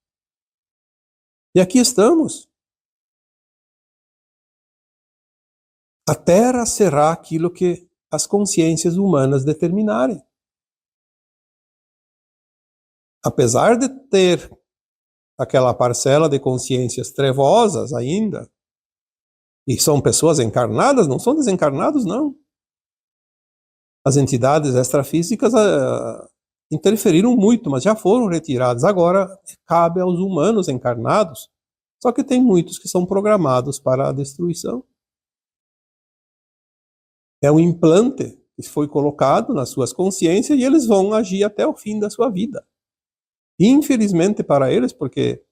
E aqui estamos. A Terra será aquilo que as consciências humanas determinarem. Apesar de ter aquela parcela de consciências trevosas ainda, e são pessoas encarnadas, não são desencarnados, não. As entidades extrafísicas interferiram muito, mas já foram retiradas. Agora cabe aos humanos encarnados, só que tem muitos que são programados para a destruição. É um implante que foi colocado nas suas consciências e eles vão agir até o fim da sua vida. Infelizmente para eles, porque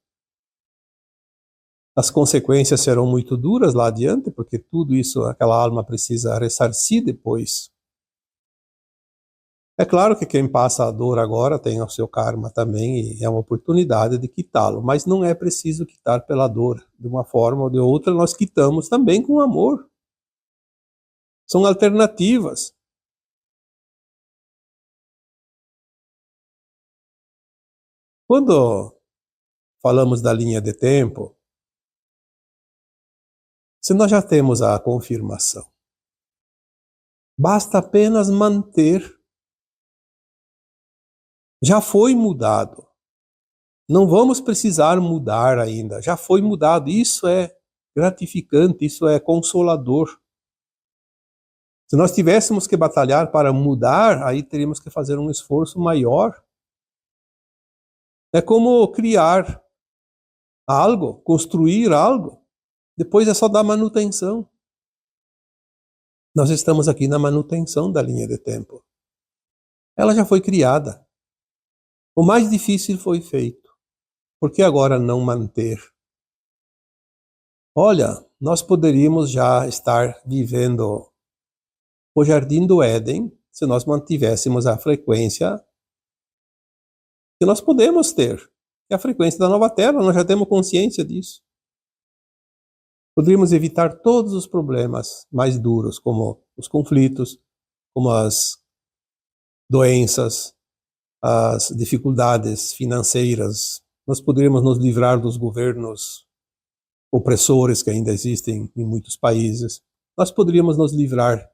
as consequências serão muito duras lá adiante, porque tudo isso aquela alma precisa ressarcir depois. É claro que quem passa a dor agora tem o seu karma também e é uma oportunidade de quitá-lo, mas não é preciso quitar pela dor. De uma forma ou de outra, nós quitamos também com amor. São alternativas. Quando falamos da linha de tempo, se nós já temos a confirmação, basta apenas manter. Já foi mudado. Não vamos precisar mudar ainda. Já foi mudado. Isso é gratificante, isso é consolador. Se nós tivéssemos que batalhar para mudar, aí teríamos que fazer um esforço maior. É como criar algo, construir algo. Depois é só dar manutenção. Nós estamos aqui na manutenção da linha de tempo. Ela já foi criada. O mais difícil foi feito. Por que agora não manter? Olha, nós poderíamos já estar vivendo o Jardim do Éden se nós mantivéssemos a frequência que nós podemos ter. É a frequência da nova Terra, nós já temos consciência disso. Poderíamos evitar todos os problemas mais duros, como os conflitos, como as doenças, as dificuldades financeiras. Nós poderíamos nos livrar dos governos opressores que ainda existem em muitos países. Nós poderíamos nos livrar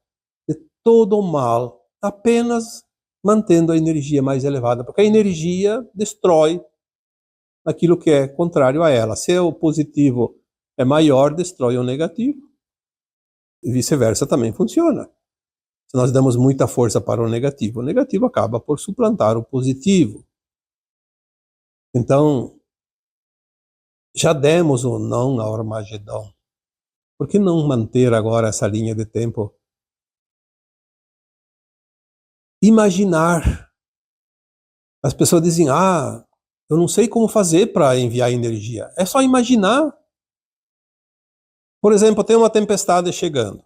de todo o mal apenas mantendo a energia mais elevada, porque a energia destrói aquilo que é contrário a ela. Se o positivo é maior, destrói o negativo. E vice-versa também funciona. Se nós damos muita força para o negativo acaba por suplantar o positivo. Então, já demos o não ao Armagedão. Por que não manter agora essa linha de tempo? Imaginar. As pessoas dizem, eu não sei como fazer para enviar energia. É só imaginar. Por exemplo, tem uma tempestade chegando,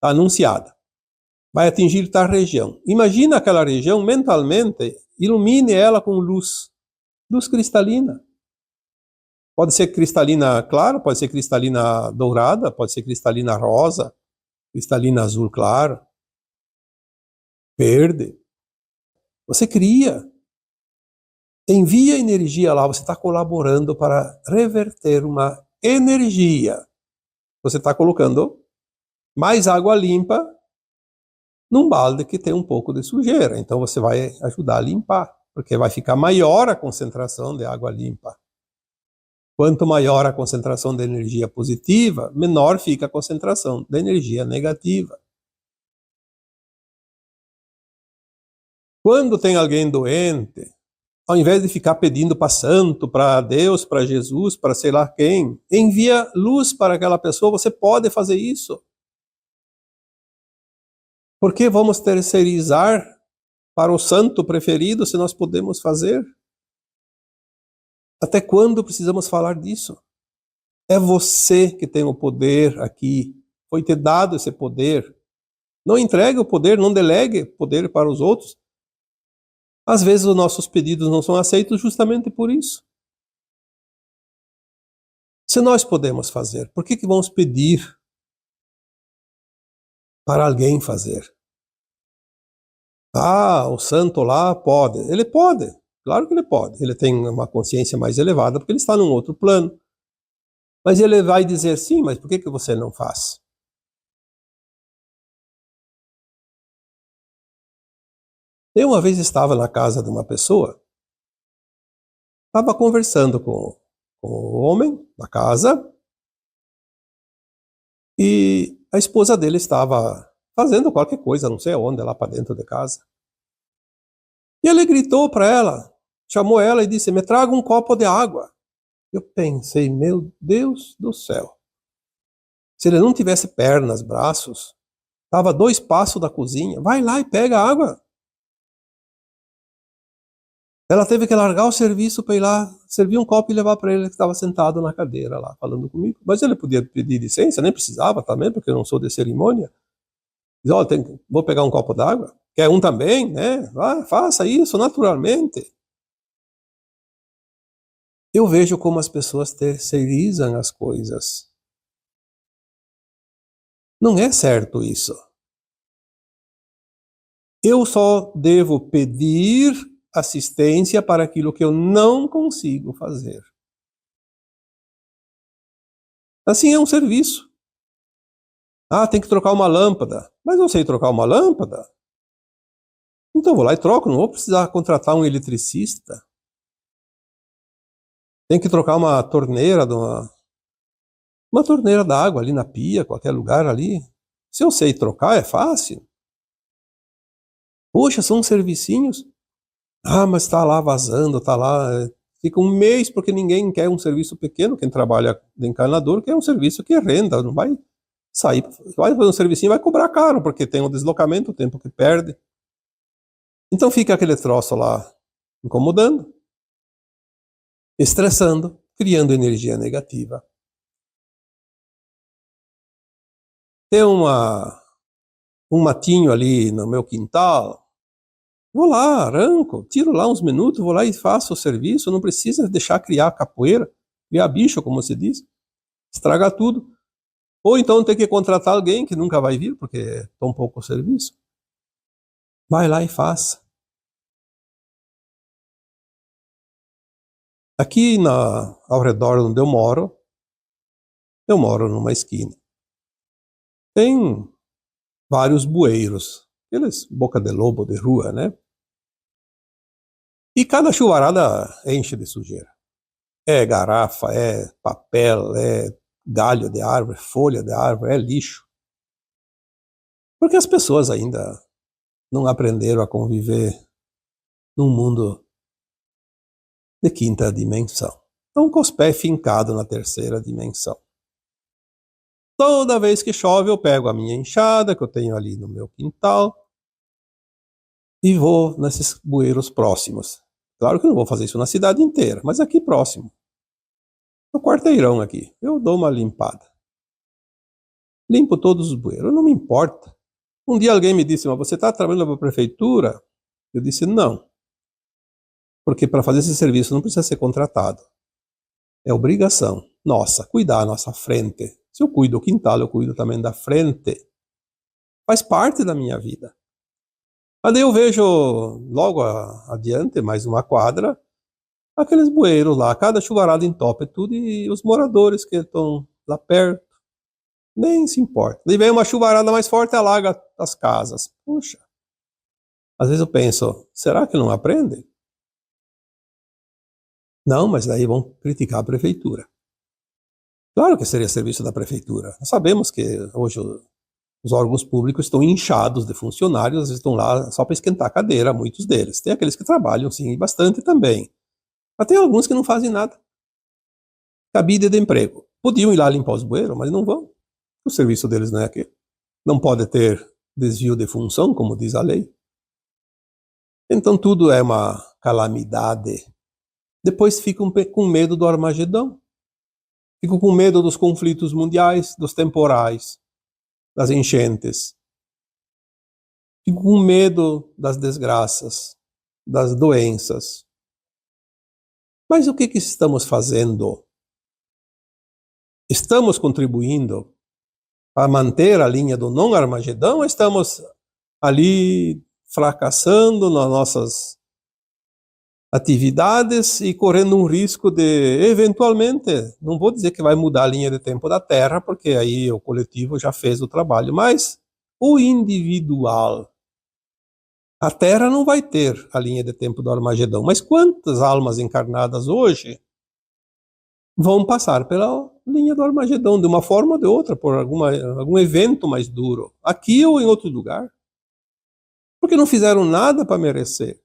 tá anunciada. Vai atingir tal região. Imagina aquela região mentalmente, ilumine ela com luz. Luz cristalina. Pode ser cristalina clara, pode ser cristalina dourada, pode ser cristalina rosa, cristalina azul claro, verde. Você cria. Envia energia lá, você está colaborando para reverter uma energia. Você está colocando mais água limpa num balde que tem um pouco de sujeira. Então você vai ajudar a limpar, porque vai ficar maior a concentração de água limpa. Quanto maior a concentração de energia positiva, menor fica a concentração da energia negativa. Quando tem alguém doente, ao invés de ficar pedindo para santo, para Deus, para Jesus, para sei lá quem, envia luz para aquela pessoa, você pode fazer isso. Por que vamos terceirizar para o santo preferido se nós podemos fazer? Até quando precisamos falar disso? É você que tem o poder aqui. Foi te dado esse poder. Não entregue o poder, não delegue o poder para os outros. Às vezes os nossos pedidos não são aceitos justamente por isso. Se nós podemos fazer, por que vamos pedir para alguém fazer? Ah, o santo lá pode. Ele pode, claro que ele pode. Ele tem uma consciência mais elevada porque ele está num outro plano. Mas ele vai dizer sim, mas por que você não faz? Eu uma vez estava na casa de uma pessoa, estava conversando com o homem da casa e a esposa dele estava fazendo qualquer coisa, não sei onde, lá para dentro de casa. E ele gritou para ela, chamou ela e disse, me traga um copo de água. Eu pensei, meu Deus do céu. Se ele não tivesse pernas, braços, estava a 2 passos da cozinha, vai lá e pega a água. Ela teve que largar o serviço para ir lá, servir um copo e levar para ele que estava sentado na cadeira lá, falando comigo. Mas ele podia pedir licença, nem precisava também, porque eu não sou de cerimônia. Diz, olha, vou pegar um copo d'água. Quer um também, né? Faça isso naturalmente. Eu vejo como as pessoas terceirizam as coisas. Não é certo isso. Eu só devo pedir assistência para aquilo que eu não consigo fazer. Assim é um serviço. Ah, tem que trocar uma lâmpada. Mas eu sei trocar uma lâmpada. Então vou lá e troco, não vou precisar contratar um eletricista. Tem que trocar uma torneira uma torneira d'água ali na pia, qualquer lugar ali. Se eu sei trocar, é fácil. Poxa, são servicinhos. Ah, mas está lá vazando, está lá. Fica um mês porque ninguém quer um serviço pequeno. Quem trabalha de encanador quer um serviço que renda, não vai sair. Vai fazer um servicinho, vai cobrar caro, porque tem o deslocamento, o tempo que perde. Então fica aquele troço lá incomodando, estressando, criando energia negativa. Tem um matinho ali no meu quintal, vou lá, arranco, tiro lá uns minutos, vou lá e faço o serviço, não precisa deixar criar capoeira, criar bicho, como se diz, estraga tudo. Ou então tem que contratar alguém que nunca vai vir, porque é tão pouco serviço. Vai lá e faça. Aqui ao redor onde eu moro numa esquina. Tem vários bueiros, aqueles boca de lobo de rua, né? E cada chuvarada enche de sujeira. É garrafa, é papel, é galho de árvore, folha de árvore, é lixo. Porque as pessoas ainda não aprenderam a conviver num mundo de quinta dimensão. Estão com os pés fincados na terceira dimensão. Toda vez que chove eu pego a minha enxada que eu tenho ali no meu quintal e vou nesses bueiros próximos. Claro que eu não vou fazer isso na cidade inteira, mas aqui próximo. No quarteirão aqui, eu dou uma limpada. Limpo todos os bueiros, não me importa. Um dia alguém me disse, mas você está trabalhando para a prefeitura? Eu disse, não. Porque para fazer esse serviço não precisa ser contratado. É obrigação nossa, cuidar da nossa frente. Se eu cuido do quintal, eu cuido também da frente. Faz parte da minha vida. Aí eu vejo logo adiante, mais uma quadra, aqueles bueiros lá, cada chuvarada entope tudo e os moradores que estão lá perto nem se importa. Daí vem uma chuvarada mais forte e alaga as casas. Puxa. Às vezes eu penso, será que não aprendem? Não, mas daí vão criticar a prefeitura. Claro que seria serviço da prefeitura. Nós sabemos que hoje Os órgãos públicos estão inchados de funcionários, às vezes estão lá só para esquentar a cadeira, muitos deles. Tem aqueles que trabalham, sim, bastante também. Mas tem alguns que não fazem nada. Cabide de emprego. Podiam ir lá limpar os bueiros, mas não vão. O serviço deles não é aquele. Não pode ter desvio de função, como diz a lei. Então tudo é uma calamidade. Depois ficam com medo do Armagedão. Ficam com medo dos conflitos mundiais, dos temporais, das enchentes. Ficam com medo das desgraças, das doenças. Mas o que estamos fazendo? Estamos contribuindo para manter a linha do não Armagedão ou estamos ali fracassando nas nossas atividades e correndo um risco de, eventualmente, não vou dizer que vai mudar a linha de tempo da Terra, porque aí o coletivo já fez o trabalho, mas o individual. A Terra não vai ter a linha de tempo do Armagedão, mas quantas almas encarnadas hoje vão passar pela linha do Armagedão, de uma forma ou de outra, por algum evento mais duro, aqui ou em outro lugar? Porque não fizeram nada para merecer.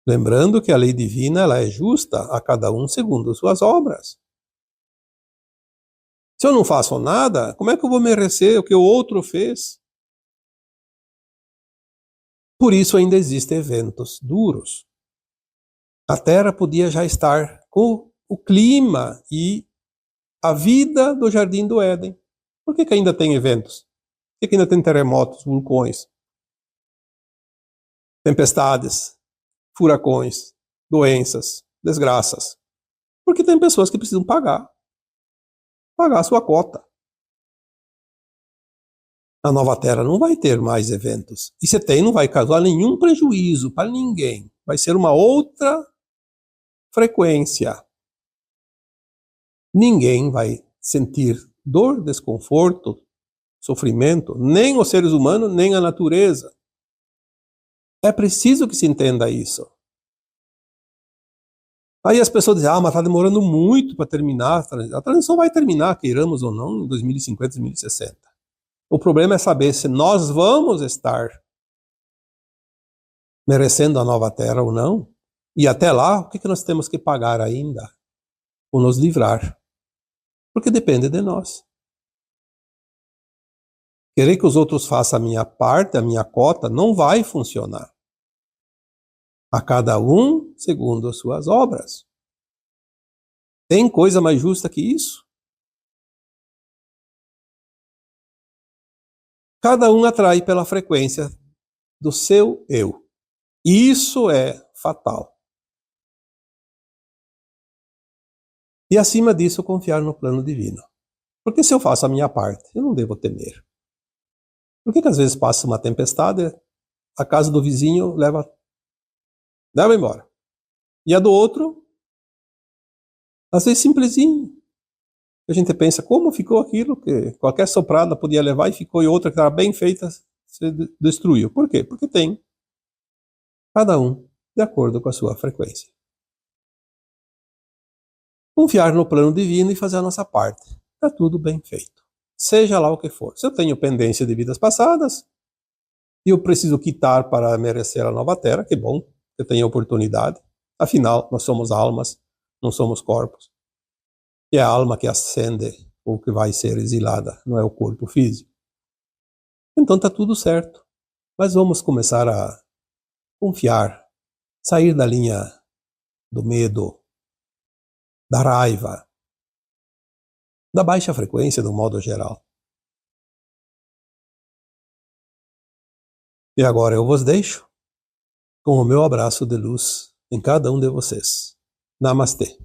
Lembrando que a lei divina ela é justa a cada um segundo suas obras. Se eu não faço nada, como é que eu vou merecer o que o outro fez? Por isso ainda existem eventos duros. A Terra podia já estar com o clima e a vida do Jardim do Éden. Por que ainda tem eventos? Por que ainda tem terremotos, vulcões, tempestades, furacões, doenças, desgraças? Porque tem pessoas que precisam pagar a sua cota. A nova Terra não vai ter mais eventos. E se tem, não vai causar nenhum prejuízo para ninguém. Vai ser uma outra frequência. Ninguém vai sentir dor, desconforto, sofrimento, nem os seres humanos, nem a natureza. É preciso que se entenda isso. Aí as pessoas dizem, mas está demorando muito para terminar. A transição vai terminar, queiramos ou não, em 2050, 2060. O problema é saber se nós vamos estar merecendo a nova Terra ou não. E até lá, o que nós temos que pagar ainda? Ou nos livrar. Porque depende de nós. Querer que os outros façam a minha parte, a minha cota, não vai funcionar. A cada um segundo as suas obras. Tem coisa mais justa que isso? Cada um atrai pela frequência do seu eu. Isso é fatal. E acima disso, confiar no plano divino. Porque se eu faço a minha parte, eu não devo temer. Por que às vezes passa uma tempestade, a casa do vizinho leva embora? E a do outro, às vezes simplesinho. A gente pensa, como ficou aquilo que qualquer soprada podia levar e ficou, e outra que estava bem feita se destruiu. Por quê? Porque tem cada um de acordo com a sua frequência. Confiar no plano divino e fazer a nossa parte. Está tudo bem feito. Seja lá o que for. Se eu tenho pendência de vidas passadas e eu preciso quitar para merecer a nova Terra, que bom, eu tenho oportunidade. Afinal, nós somos almas, não somos corpos. E é a alma que ascende ou que vai ser exilada, não é o corpo físico. Então está tudo certo. Mas vamos começar a confiar, sair da linha do medo, da raiva, da baixa frequência do modo geral. E agora eu vos deixo com o meu abraço de luz em cada um de vocês. Namastê.